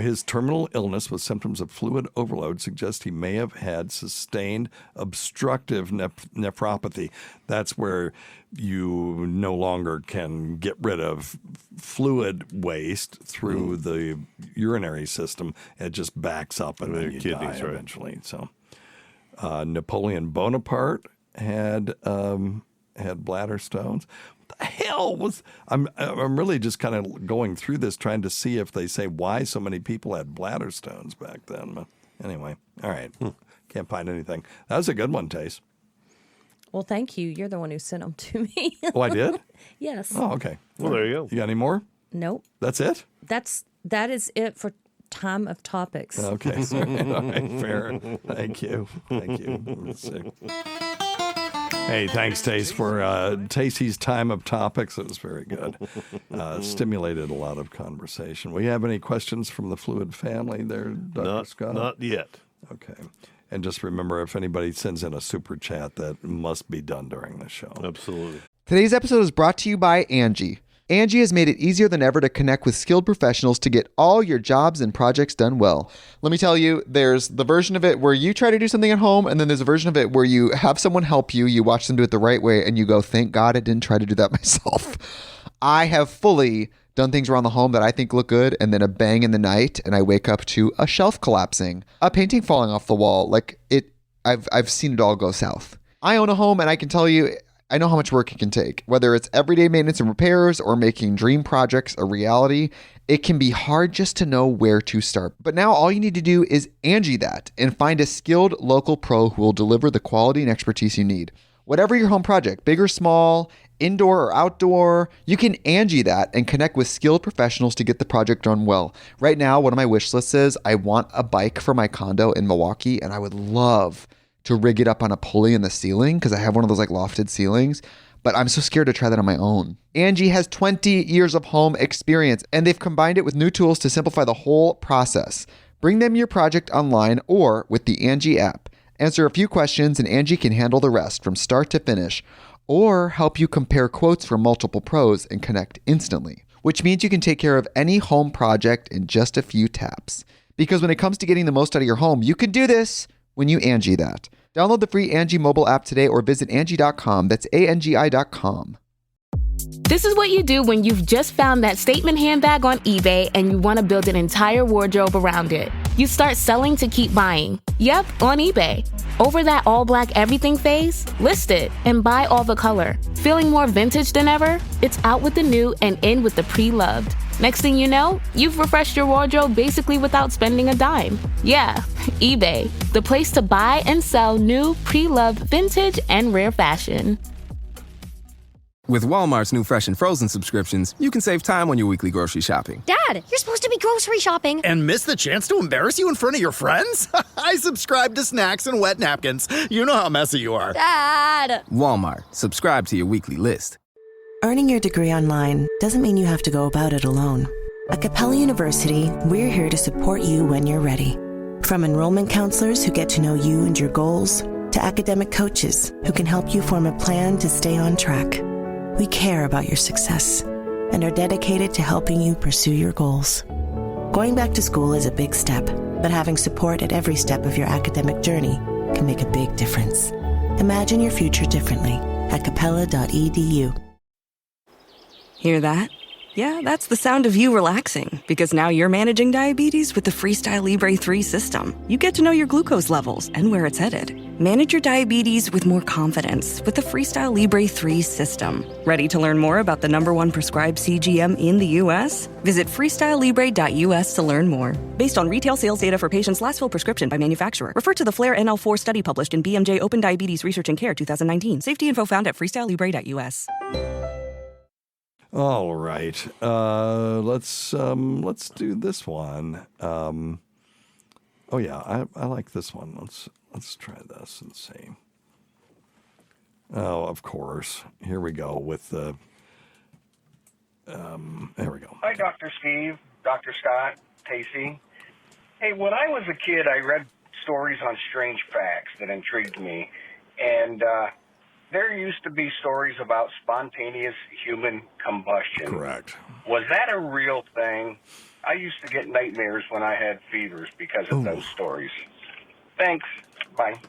His terminal illness with symptoms of fluid overload suggests he may have had sustained obstructive nephropathy. That's where you no longer can get rid of fluid waste through the urinary system. It just backs up and then you die eventually. So, Napoleon Bonaparte had bladder stones. The hell was I'm really just kind of going through this trying to see if they say why so many people had bladder stones back then. But anyway, all right. Can't find anything. That was a good one, Tace. Well, thank you. You're the one who sent them to me. Oh, I did? Yes. Oh, okay. Well, there you go. You got any more? Nope. That's it? That is it for time of topics. Okay. All right, fair. Thank you. Let's see. Hey, thanks, Tace, for Tacie's time of topics. It was very good. Stimulated a lot of conversation. We have any questions from the Fluid family there, Dr. Scott? Not yet. Okay. And just remember, if anybody sends in a super chat, that must be done during the show. Absolutely. Today's episode is brought to you by Angie. Angie has made it easier than ever to connect with skilled professionals to get all your jobs and projects done well. Let me tell you, there's the version of it where you try to do something at home, and then there's a version of it where you have someone help you, you watch them do it the right way, and you go, thank God I didn't try to do that myself. I have fully done things around the home that I think look good, and then a bang in the night, and I wake up to a shelf collapsing, a painting falling off the wall. I've seen it all go south. I own a home, and I can tell you, I know how much work it can take. Whether it's everyday maintenance and repairs or making dream projects a reality, it can be hard just to know where to start. But now all you need to do is Angie that and find a skilled local pro who will deliver the quality and expertise you need. Whatever your home project, big or small, indoor or outdoor, you can Angie that and connect with skilled professionals to get the project done well. Right now, one of my wish lists is I want a bike for my condo in Milwaukee, and I would love to rig it up on a pulley in the ceiling because I have one of those lofted ceilings, but I'm so scared to try that on my own. Angie has 20 years of home experience, and they've combined it with new tools to simplify the whole process. Bring them your project online or with the Angie app. Answer a few questions and Angie can handle the rest from start to finish, or help you compare quotes from multiple pros and connect instantly, which means you can take care of any home project in just a few taps. Because when it comes to getting the most out of your home, you can do this when you Angie that. Download the free Angie mobile app today or visit Angie.com. That's ANGI.com. This is what you do when you've just found that statement handbag on eBay and you want to build an entire wardrobe around it. You start selling to keep buying. Yep, on eBay. Over that all-black everything phase? List it and buy all the color. Feeling more vintage than ever? It's out with the new and in with the pre-loved. Next thing you know, you've refreshed your wardrobe basically without spending a dime. Yeah, eBay, the place to buy and sell new, pre-loved, vintage, and rare fashion. With Walmart's new fresh and frozen subscriptions, you can save time on your weekly grocery shopping. Dad, you're supposed to be grocery shopping. And miss the chance to embarrass you in front of your friends? I subscribe to snacks and wet napkins. You know how messy you are. Dad! Walmart. Subscribe to your weekly list. Earning your degree online doesn't mean you have to go about it alone. At Capella University, we're here to support you when you're ready. From enrollment counselors who get to know you and your goals, to academic coaches who can help you form a plan to stay on track. We care about your success and are dedicated to helping you pursue your goals. Going back to school is a big step, but having support at every step of your academic journey can make a big difference. Imagine your future differently at capella.edu. Hear that? Yeah, that's the sound of you relaxing, because now you're managing diabetes with the Freestyle Libre 3 system. You get to know your glucose levels and where it's headed. Manage your diabetes with more confidence with the Freestyle Libre 3 system. Ready to learn more about the #1 prescribed CGM in the U.S.? Visit freestylelibre.us to learn more. Based on retail sales data for patients' last filled prescription by manufacturer. Refer to the FLAIR NL4 study published in BMJ Open Diabetes Research and Care 2019. Safety info found at freestylelibre.us. All right, let's do this one. Oh yeah, I like this one. Let's try this and see. Oh, of course. Here we go with the. There we go. Hi, Dr. Steve, Dr. Scott, Tacie. Hey, when I was a kid, I read stories on strange facts that intrigued me, and there used to be stories about spontaneous human combustion. Correct. Was that a real thing? I used to get nightmares when I had fevers because of those stories. Thanks. Bye.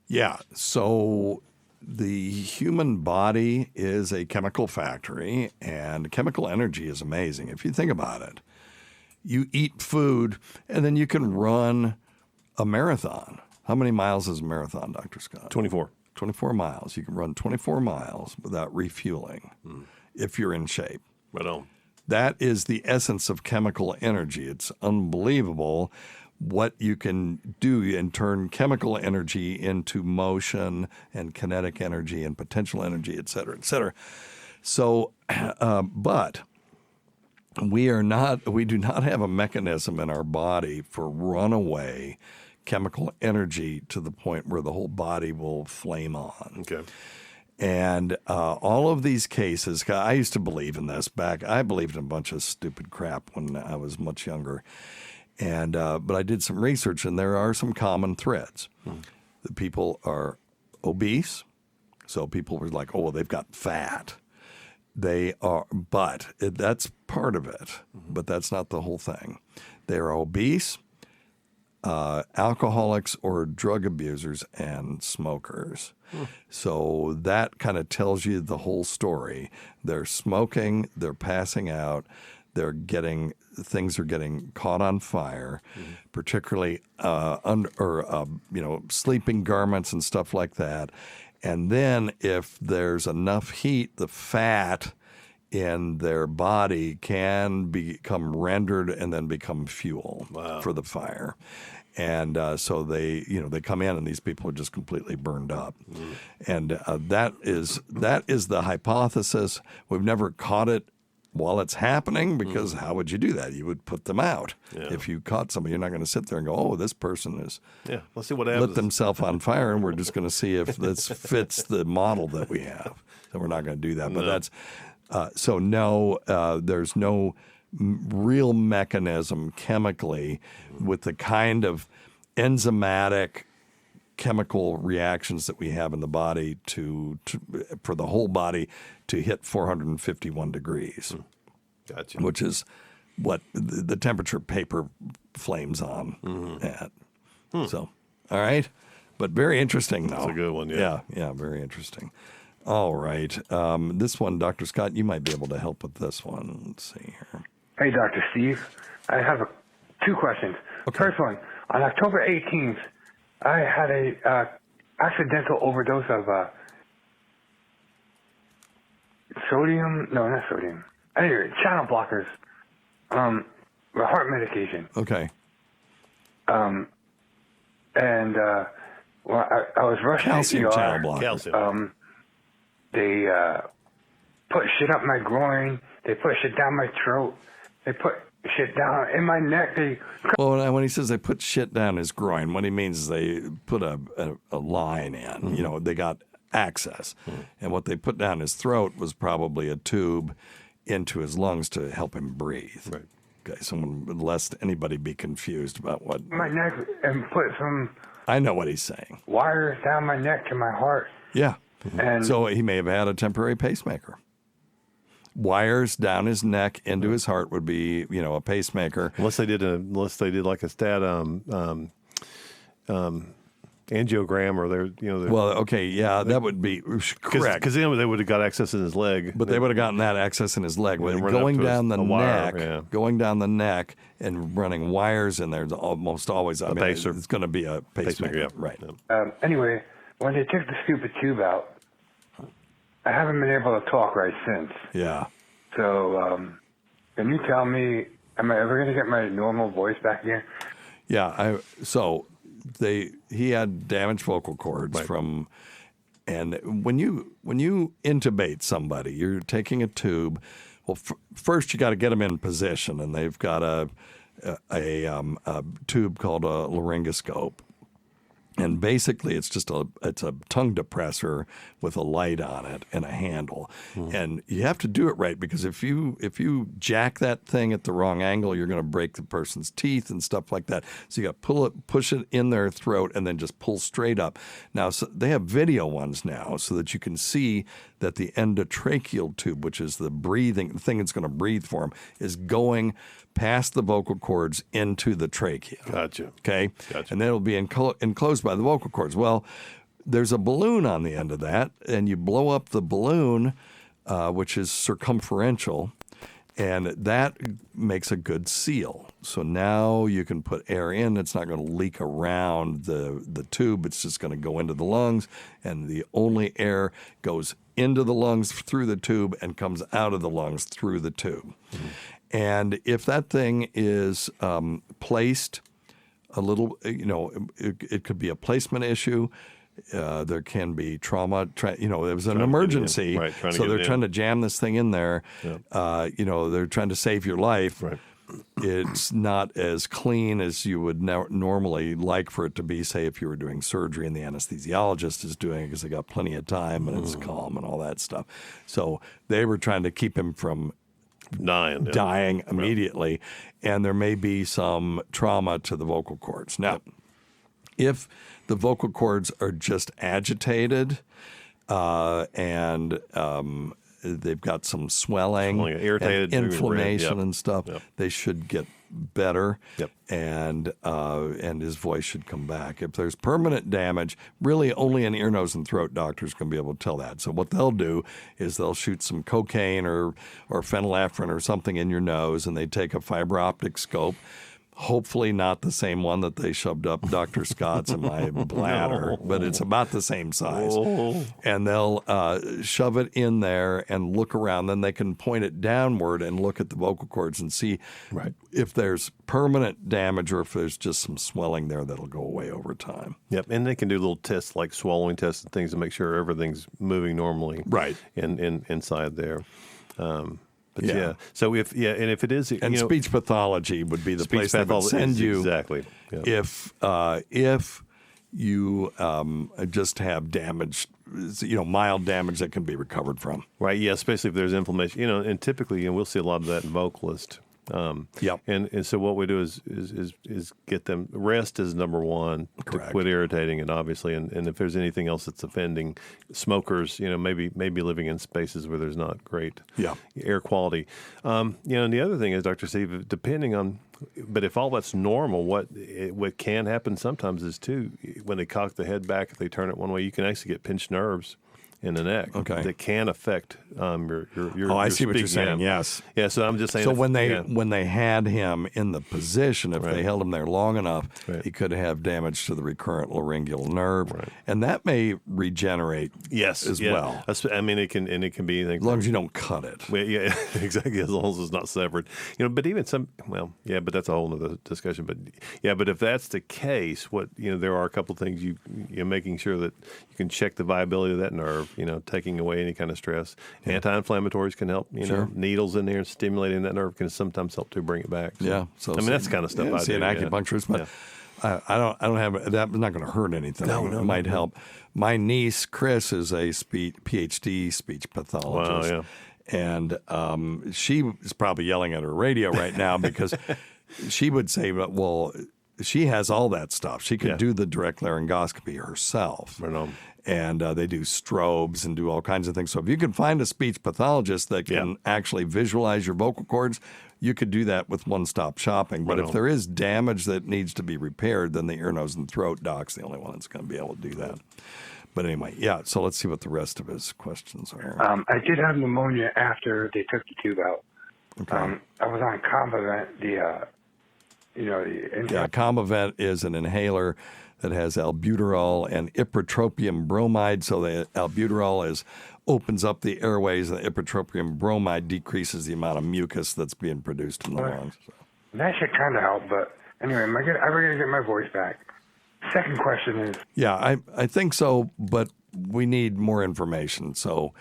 Yeah, so the human body is a chemical factory, and chemical energy is amazing. If you think about it, you eat food, and then you can run a marathon. How many miles is a marathon, Dr. Scott? 24. 24 miles. You can run 24 miles without refueling if you're in shape. Right on. That is the essence of chemical energy. It's unbelievable what you can do and turn chemical energy into motion and kinetic energy and potential energy, et cetera, et cetera. So, but we do not have a mechanism in our body for runaway chemical energy to the point where the whole body will flame on. Okay. And all of these cases, I used to believe in this I believed in a bunch of stupid crap when I was much younger. And but I did some research, and there are some common threads. The people are obese, so people were like, "Oh, well, they've got fat." They are, but that's part of it. But that's not the whole thing. They are obese, alcoholics or drug abusers, and smokers. So that kind of tells you the whole story. They're smoking, they're passing out, things are getting caught on fire, particularly sleeping garments and stuff like that. And then if there's enough heat, the fat in their body can become rendered and then become fuel for the fire. And so they come in, and these people are just completely burned up. And that is the hypothesis. We've never caught it while it's happening, because how would you do that? You would put them out. Yeah. If you caught somebody, you're not going to sit there and go, "Oh, this person is let's see what happens." Lit themselves on fire, and we're just going to see if this fits the model that we have. So we're not going to do that. But that's there's no real mechanism chemically with the kind of enzymatic chemical reactions that we have in the body for the whole body to hit 451 degrees. Gotcha. Which is what the temperature paper flames on at. So, all right. But very interesting, though. That's a good one, yeah. Yeah, very interesting. All right. This one, Dr. Scott, you might be able to help with this one. Let's see here. Hey, Dr. Steve. I have two questions. Okay. First one, on October 18th, I had a accidental overdose of sodium. No, not sodium. Anyway, channel blockers. Heart medication. Okay. And well, I was rushing Calcium to the ER. channel blocker. Calcium. They put shit up my groin. They put shit down my throat. They put shit down in my neck. Well, when he says they put shit down his groin, what he means is they put a line in. You know, they got access. And what they put down his throat was probably a tube into his lungs to help him breathe. Right. Okay, so lest anybody be confused about what... My neck, and put some I know what he's saying. wires down my neck to my heart. Yeah. And So he may have had a temporary pacemaker. Wires down his neck into his heart would be, a pacemaker. Unless they did like a stat angiogram, or they're Well, okay, yeah, that would be correct. Because then they would have got access in his leg, But they would have gotten that access in his leg. And run Going up to down the a wire, neck, yeah. going down the neck and running wires in there is almost always, pacer. it's going to be a pacemaker. yeah. Right. Anyway, when they took the stupid tube out, I haven't been able to talk right since. Yeah. So, can you tell me, am I ever going to get my normal voice back again? Yeah. He had damaged vocal cords from, and when you intubate somebody, you're taking a tube. Well, first you got to get them in position, and they've got a tube called a laryngoscope. And basically, it's a tongue depressor with a light on it and a handle, and you have to do it right, because if you jack that thing at the wrong angle, you're going to break the person's teeth and stuff like that. So you got to push it in their throat, and then just pull straight up. Now, so they have video ones now, so that you can see that the endotracheal tube, which is the thing that's going to breathe for them, is going past the vocal cords into the trachea. Gotcha. Okay? Gotcha. And then it'll be enclosed by the vocal cords. Well, there's a balloon on the end of that, and you blow up the balloon, which is circumferential, and that makes a good seal. So now you can put air in. It's not going to leak around the tube. It's just going to go into the lungs, and the only air goes into the lungs through the tube and comes out of the lungs through the tube. Mm-hmm. And if that thing is placed a little, it could be a placement issue. There can be trauma. It was an emergency, so they're trying to jam this thing in there. Yep. They're trying to save your life. Right. It's not as clean as you would normally like for it to be, say, if you were doing surgery and the anesthesiologist is doing it, because they got plenty of time and it's calm and all that stuff. So they were trying to keep him from dying immediately, and there may be some trauma to the vocal cords. Now, if the vocal cords are just agitated and they've got some swelling, irritated, and inflammation and stuff, Yep. they should get better, Yep. and his voice should come back. If there's permanent damage, really only an ear, nose, and throat doctor is going to be able to tell that. So what they'll do is they'll shoot some cocaine or phenylephrine or something in your nose, and they take a fiber optic scope, hopefully not the same one that they shoved up Dr. Scott's in my bladder, but it's about the same size. Oh. And they'll shove it in there and look around. Then they can point it downward and look at the vocal cords and see if there's permanent damage or if there's just some swelling there that'll go away over time. Yep, and they can do little tests like swallowing tests and things to make sure everything's moving normally. Right. Inside there. But yeah. So if it is, and speech pathology would be the place that would send you exactly. Yeah. If you just have damage, mild damage that can be recovered from. Right. Yeah. Especially if there's inflammation. And typically, we'll see a lot of that in vocalists. Yep. And so what we do is get them. Rest is number one. Correct. To quit irritating it, obviously, and if there's anything else that's offending, smokers, maybe living in spaces where there's not great air quality. And the other thing is, Dr. Steve, depending on. But if all that's normal, what can happen sometimes is too, when they cock the head back, if they turn it one way, you can actually get pinched nerves in the neck that can affect your I see what you're saying. Yeah. Yes. Yeah. So I'm just saying. So when they had him in the position, if they held him there long enough, he could have damage to the recurrent laryngeal nerve, and that may regenerate. As well. I mean, it can be anything. As long as you don't cut it. Well, yeah, exactly. As long as it's not severed, but even but that's a whole other discussion. But but if that's the case, there are a couple of things you're making sure that you can check the viability of that nerve. Taking away any kind of stress. Anti-inflammatories can help. Needles in there and stimulating that nerve can sometimes help to bring it back. So, So that's the kind of stuff I see do. an acupuncturist, but I don't have that. Not going to hurt anything. It might help. My niece Chris is a PhD speech pathologist. Wow, and she is probably yelling at her radio right now because she would say, well, she has all that stuff. She can do the direct laryngoscopy herself. And they do strobes and do all kinds of things. So if you can find a speech pathologist that can actually visualize your vocal cords, you could do that with one-stop shopping. But if there is damage that needs to be repaired, then the ear, nose, and throat doc's the only one that's going to be able to do that. But anyway, so let's see what the rest of his questions are. I did have pneumonia after they took the tube out. Okay. I was on Combivent, Combivent is an inhaler that has albuterol and ipratropium bromide. So the albuterol opens up the airways, and the ipratropium bromide decreases the amount of mucus that's being produced from the lungs. So. That should kind of help, but anyway, I'm going to get my voice back. Second question is... Yeah, I think so, but we need more information. So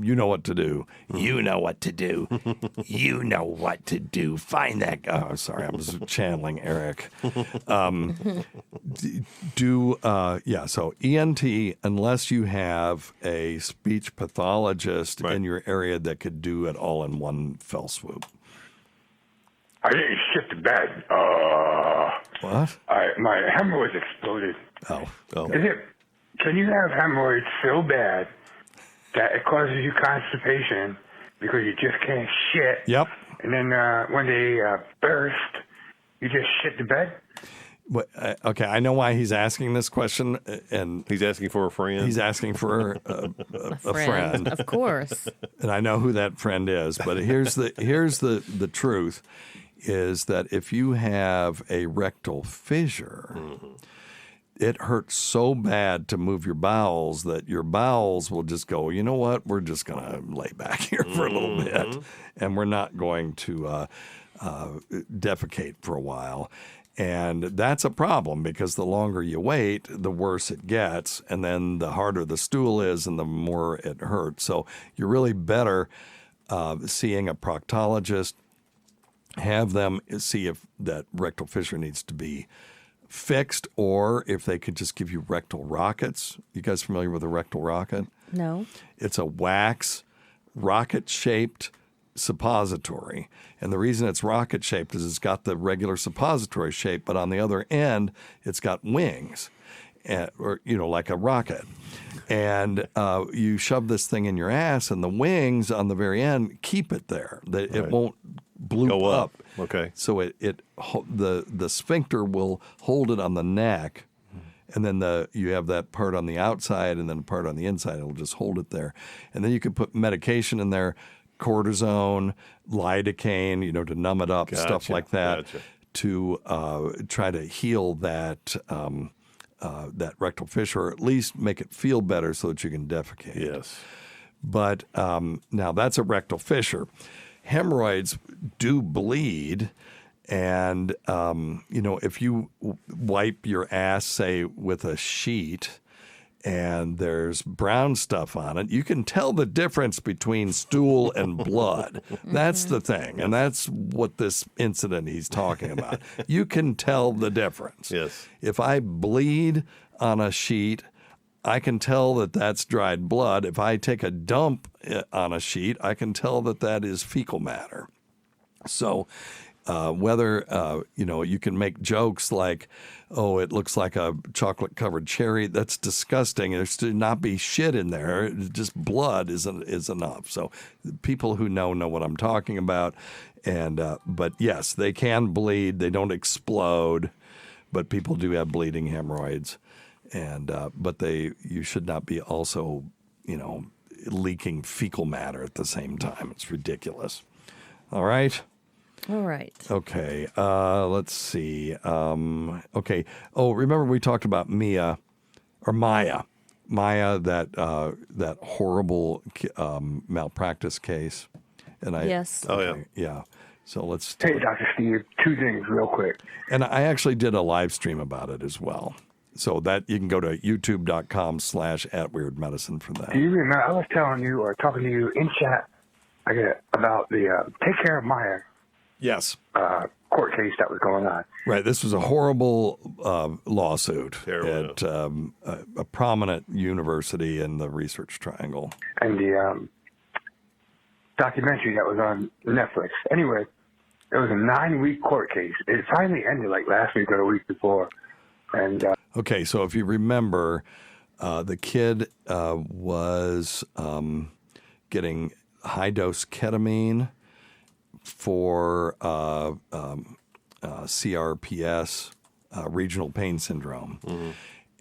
you know what to do. You know what to do. You know what to do. Find that. Oh, sorry, I was channeling Eric. So ENT, unless you have a speech pathologist in your area that could do it all in one fell swoop. I didn't shit the bed. What? My hemorrhoids exploded. Oh. Can you have hemorrhoids so bad that it causes you constipation because you just can't shit? Yep. And then when they burst, you just shit the bed? Okay, I know why he's asking this question, and he's asking for a friend. He's asking for a friend, of course. And I know who that friend is. But here's the truth: is that if you have a rectal fissure, it hurts so bad to move your bowels that your bowels will just go, you know what? We're just going to lay back here for a little bit, and we're not going to defecate for a while. And that's a problem because the longer you wait, the worse it gets, and then the harder the stool is and the more it hurts. So you're really better seeing a proctologist, have them see if that rectal fissure needs to be fixed, or if they could just give you rectal rockets. You guys familiar with a rectal rocket? No. It's a wax rocket-shaped suppository. And the reason it's rocket-shaped is it's got the regular suppository shape, but on the other end, it's got wings, like a rocket. And you shove this thing in your ass, and the wings on the very end keep it there. It won't bloop up. Okay. So the sphincter will hold it on the neck, and then you have that part on the outside and then part on the inside. It'll just hold it there. And then you can put medication in there, cortisone, lidocaine, to numb it up, stuff like that, to try to heal that rectal fissure, or at least make it feel better so that you can defecate. Yes. But now that's a rectal fissure. Hemorrhoids do bleed, and if you wipe your ass, say, with a sheet, and there's brown stuff on it, you can tell the difference between stool and blood. That's the thing, and that's what this incident he's talking about. You can tell the difference. Yes. If I bleed on a sheet, I can tell that that's dried blood. If I take a dump on a sheet, I can tell that that is fecal matter. So whether, you can make jokes like, oh, it looks like a chocolate-covered cherry, that's disgusting. There should not be shit in there. Just blood is enough. So people who know what I'm talking about. And but, yes, they can bleed. They don't explode. But people do have bleeding hemorrhoids. And but you should not be also, leaking fecal matter at the same time. It's ridiculous. All right? All right. Okay. Let's see. Okay. Oh, remember we talked about Maya, that horrible malpractice case. And yes. Okay, yeah. So let's. Hey, Dr. Steve, two things real quick. And I actually did a live stream about it as well. So that you can go to youtube.com/@weirdmedicine for that. Do you remember? I was telling you or talking to you in chat about the Take Care of Maya. Yes. Court case that was going on. Right. This was a horrible lawsuit Terrible. at a prominent university in the Research Triangle. And the documentary that was on Netflix. Anyway, it was a 9-week court case. It finally ended like last week or the week before. And okay, so if you remember, the kid was getting high-dose ketamine for CRPS, regional pain syndrome. Mm-hmm.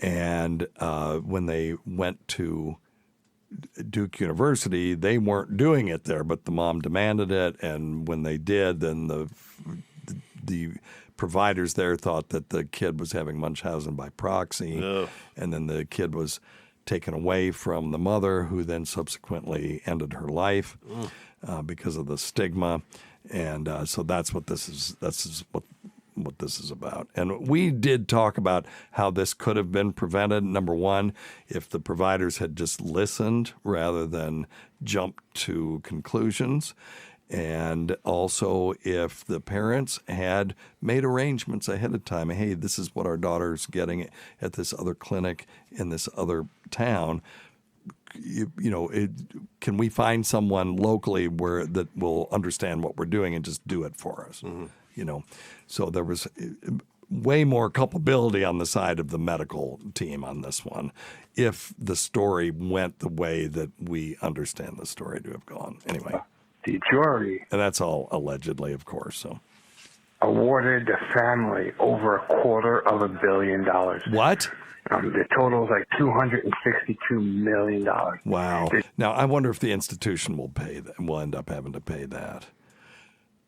And when they went to Duke University, they weren't doing it there, but the mom demanded it. And when they did, then the providers there thought that the kid was having Munchausen by proxy. Ugh. And then the kid was taken away from the mother, who then subsequently ended her life because of the stigma. And so that's what this is. That's what this is about. And we did talk about how this could have been prevented. Number one, if the providers had just listened rather than jumped to conclusions. And also if the parents had made arrangements ahead of time. Hey, this is what our daughter's getting at this other clinic in this other town. Can we find someone locally that will understand what we're doing and just do it for us? Mm-hmm. So there was way more culpability on the side of the medical team on this one, if the story went the way that we understand the story to have gone. Anyway, the jury, and that's all allegedly, of course. So awarded the family over $250 million. What? The total is like $262 million. Wow. Now, I wonder if the institution will end up having to pay that.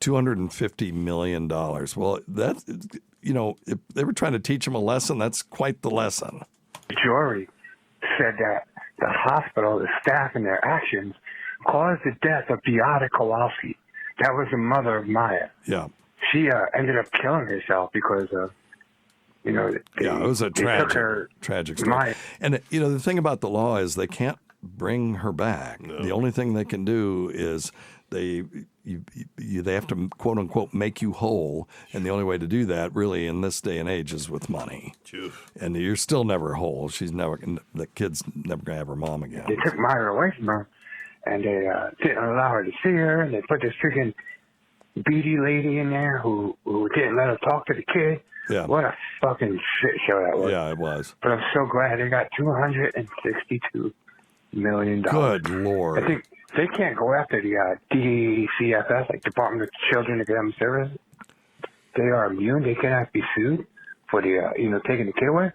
$250 million. Well, that's, if they were trying to teach him a lesson, that's quite the lesson. The jury said that the hospital, the staff, and their actions caused the death of Beata Kowalski. That was the mother of Maya. Yeah. She ended up killing herself because of, it was a tragic story. And, the thing about the law is they can't bring her back. No. The only thing they can do is they have to, quote unquote, make you whole. And the only way to do that really in this day and age is with money. Oof. And you're still never whole. The kid's never going to have her mom again. They took Maya away from her and they didn't allow her to see her. And they put this freaking beady lady in there who didn't let her talk to the kid. Yeah. What a fucking shit show that was. Yeah, it was. But I'm so glad they got $262 million. Good Lord. I think they can't go after the DCFS, like Department of Children and Family Services. They are immune. They cannot be sued for the, taking the kid away.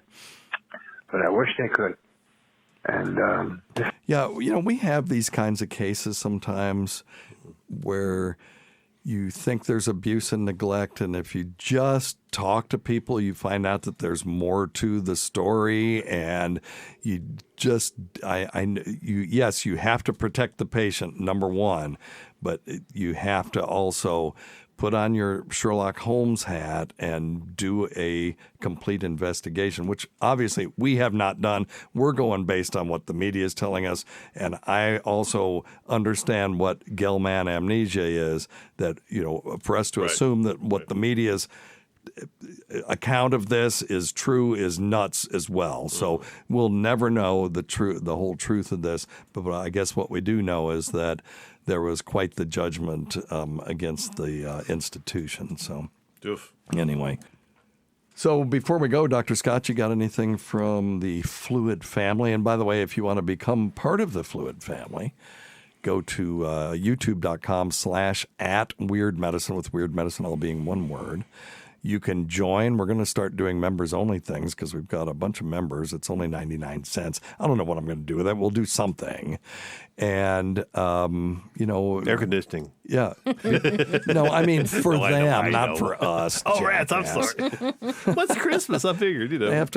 But I wish they could. And we have these kinds of cases sometimes where you think there's abuse and neglect, and if you just talk to people, you find out that there's more to the story, and you just, yes, you have to protect the patient, number one, but you have to also put on your Sherlock Holmes hat and do a complete investigation, which obviously we have not done. We're going based on what the media is telling us. And I also understand what Gell-Mann amnesia is, that, for us to assume that what the media is account of this is true is nuts as well. So we'll never know the whole truth of this. But I guess what we do know is that there was quite the judgment against the institution. So anyway. So before we go, Dr. Scott, you got anything from the Fluid family? And by the way, if you want to become part of the Fluid family, go to youtube.com/@weirdmedicine, with weird medicine all being one word. You can join. We're going to start doing members-only things because we've got a bunch of members. It's only 99 cents. I don't know what I'm going to do with it. We'll do something. And, air conditioning. Yeah. No, I mean for them, not for us. Oh, rats, I'm sorry. What's Christmas? I figured, They have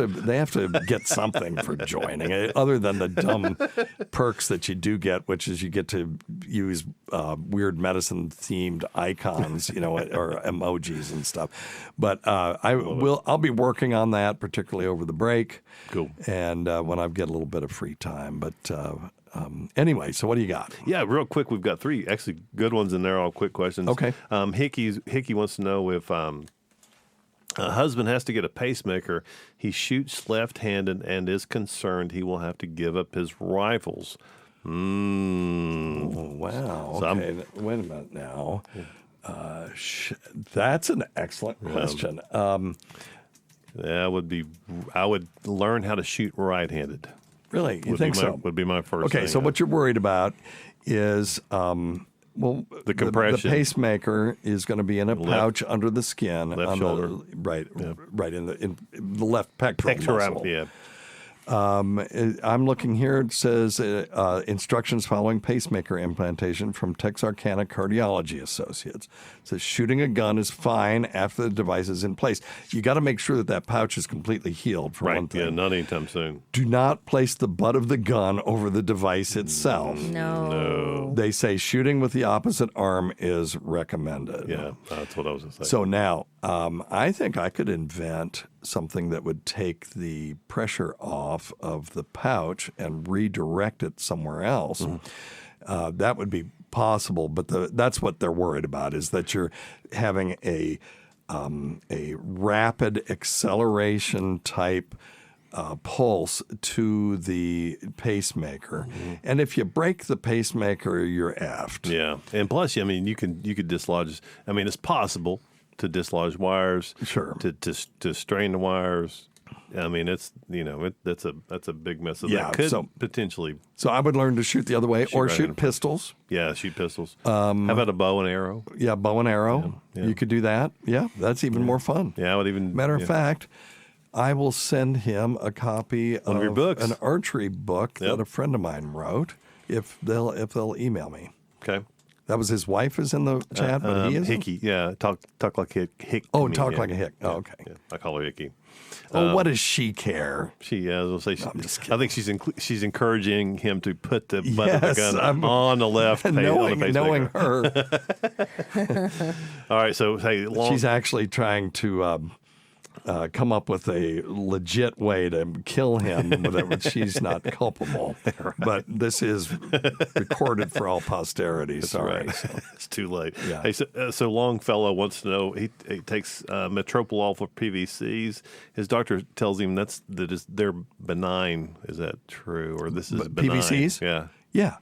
to get something for joining, other than the dumb perks that you do get, which is you get to use weird medicine-themed icons, or emojis and stuff. But I'll be working on that, particularly over the break. Cool. And when I get a little bit of free time. But anyway, so what do you got? Yeah, real quick, we've got 3 actually good ones in there, all quick questions. Okay. Hickey wants to know if a husband has to get a pacemaker. He shoots left-handed and is concerned he will have to give up his rifles. Oh, wow. So okay. Wait a minute now. That's an excellent question. I would learn how to shoot right-handed. Really? You think so? Would be my first thing. Okay, so what you're worried about is, the compression. The pacemaker is going to be in a pouch under the skin. Left shoulder. Right in the left pectoral muscle. Yeah. I'm looking here. It says instructions following pacemaker implantation from Texarkana Cardiology Associates. It says shooting a gun is fine after the device is in place. You got to make sure that pouch is completely healed for one thing. Yeah, not anytime soon. Do not place the butt of the gun over the device itself. No. They say shooting with the opposite arm is recommended. Yeah, that's what I was going to say. So now, I think I could invent something that would take the pressure off of the pouch and redirect it somewhere else. Mm-hmm. That would be possible, but that's what they're worried about, is that you're having a rapid acceleration type pulse to the pacemaker. Mm-hmm. And if you break the pacemaker, you're effed. Yeah. And plus, you could dislodge, it's possible to dislodge wires. Sure. To strain the wires. It's that's a big mess. So that could potentially. So I would learn to shoot the other way, or shoot pistols. Yeah, shoot pistols. How about a bow and arrow? Yeah, bow and arrow. Yeah. You could do that. Yeah, that's even more fun. Yeah, I would even. Matter of fact, I will send him a copy of your books, an archery book that a friend of mine wrote. If they'll email me. Okay. That was his wife is in the chat, but he is Hickey. Yeah, talk like Hick. Oh, talk like a Hick. Oh, okay. Yeah, I call her Hickey. Oh, what does she care? I was going to say. I'm just kidding. I think she's encouraging him to put the butt of the gun on the left. Knowing her. All right, so she's actually trying to come up with a legit way to kill him, but she's not culpable. Right. But this is recorded for all posterity. That's Sorry. Right. So. It's too late. Yeah. Hey, so Longfellow wants to know, he takes metoprolol for PVCs. His doctor tells him they're benign. Is that true? Or this is benign? PVCs? Yeah.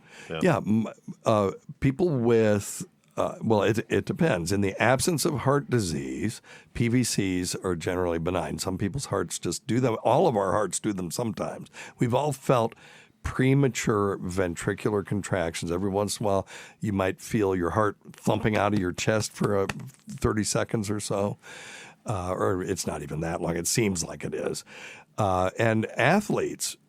People with... it depends. In the absence of heart disease, PVCs are generally benign. Some people's hearts just do them. All of our hearts do them sometimes. We've all felt premature ventricular contractions. Every once in a while, you might feel your heart thumping out of your chest for 30 seconds or so. Or it's not even that long. It seems like it is. And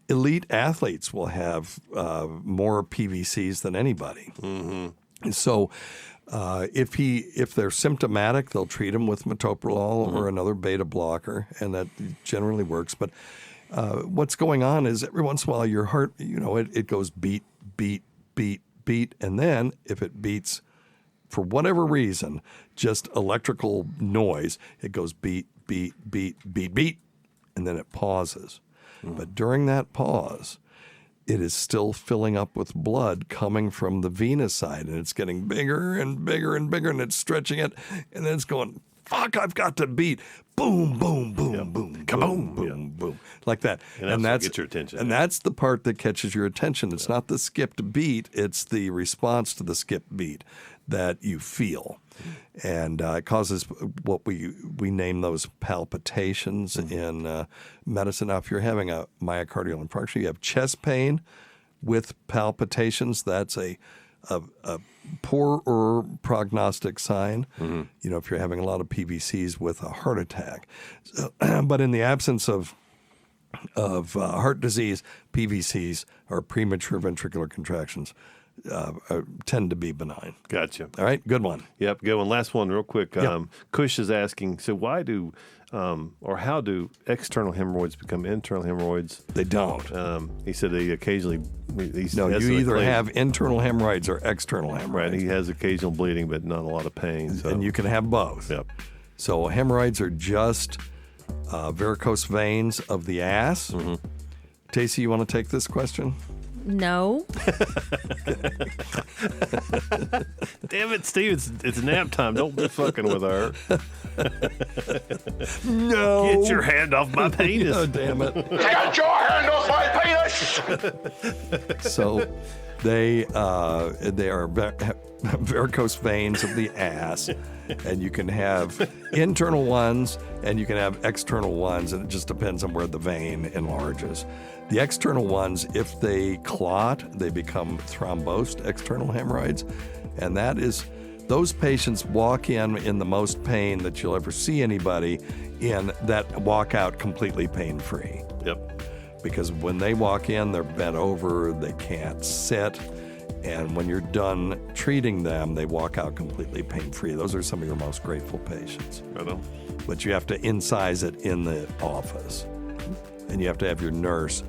elite athletes will have more PVCs than anybody. Mm-hmm. So if they're symptomatic, they'll treat them with metoprolol or another beta blocker, and that generally works. But what's going on is every once in a while your heart, it goes beat, beat, beat, beat, and then if it beats for whatever reason, just electrical noise, it goes beat, beat, beat, beat, beat, and then it pauses. But during that pause, it is still filling up with blood coming from the venous side, and it's getting bigger and bigger and bigger, and it's stretching it, and then it's going fuck, I've got to beat. Boom, boom, boom, boom, kaboom, boom, boom, like that. And that's what gets your attention. And that's the part that catches your attention. It's not the skipped beat. It's the response to the skipped beat that you feel. And it causes what we name those palpitations in medicine. Now, if you're having a myocardial infarction, you have chest pain with palpitations. That's a poorer prognostic sign. You know, if you're having a lot of PVCs with a heart attack. So, but in the absence of heart disease, PVCs or premature ventricular contractions tend to be benign. Gotcha. All right, good one. Yep, good one. Last one, real quick. Kush is asking, so why do or how do external hemorrhoids become internal hemorrhoids? They don't. He said they occasionally. No, you either have internal hemorrhoids or external hemorrhoids. Right, he has occasional bleeding, but not a lot of pain. So. And you can have both. Yep. So hemorrhoids are just varicose veins of the ass. Tacie, you want to take this question? No. Damn it, Steve! It's nap time. Don't be fucking with her. No. Get your hand off my penis. Oh, damn it! Get your hand off my penis! So they are varicose veins of the ass, and you can have internal ones and you can have external ones, and it just depends on where the vein enlarges. The external ones, if they clot, they become thrombosed external hemorrhoids, and that is, those patients walk in the most pain that you'll ever see anybody in, that walk out completely pain-free. Yep. Because when they walk in, they're bent over, they can't sit, and when you're done treating them, they walk out completely pain-free. Those are some of your most grateful patients. I know. But you have to incise it in the office, and you have to have your nurse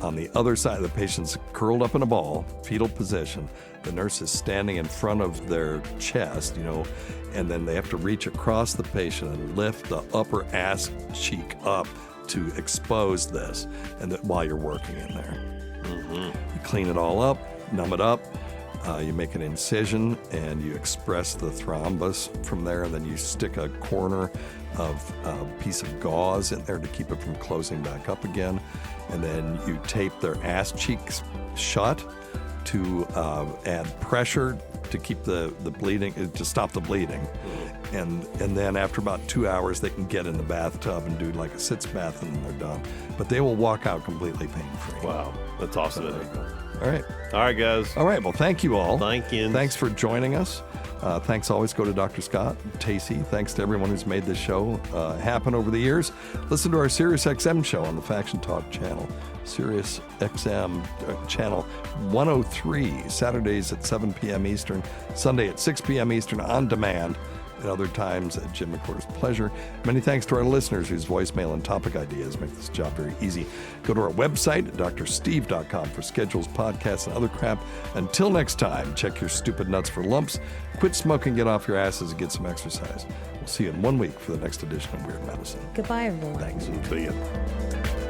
on the other side. The patient's curled up in a ball, fetal position. The nurse is standing in front of their chest, and then they have to reach across the patient and lift the upper ass cheek up to expose this, and while you're working in there. You clean it all up, numb it up, you make an incision, and you express the thrombus from there, and then you stick a corner of a piece of gauze in there to keep it from closing back up again, and then you tape their ass cheeks shut to add pressure to keep the bleeding, to stop the bleeding. And then after about 2 hours, they can get in the bathtub and do like a sitz bath, and then they're done. But they will walk out completely pain-free. Wow, that's awesome. So there you go. All right. All right, guys. All right, well, thank you all. Thank you. Thanks for joining us. Thanks always go to Dr. Scott, Tacie. Thanks to everyone who's made this show happen over the years. Listen to our Sirius XM show on the Faction Talk channel. Sirius XM channel 103, Saturdays at 7 p.m. Eastern, Sunday at 6 p.m. Eastern on demand, and other times at Jim McWhorter's pleasure. Many thanks to our listeners whose voicemail and topic ideas make this job very easy. Go to our website at drsteve.com for schedules, podcasts, and other crap. Until next time, check your stupid nuts for lumps, quit smoking, get off your asses, and get some exercise. We'll see you in 1 week for the next edition of Weird Medicine. Goodbye, everyone. Thanks. See you.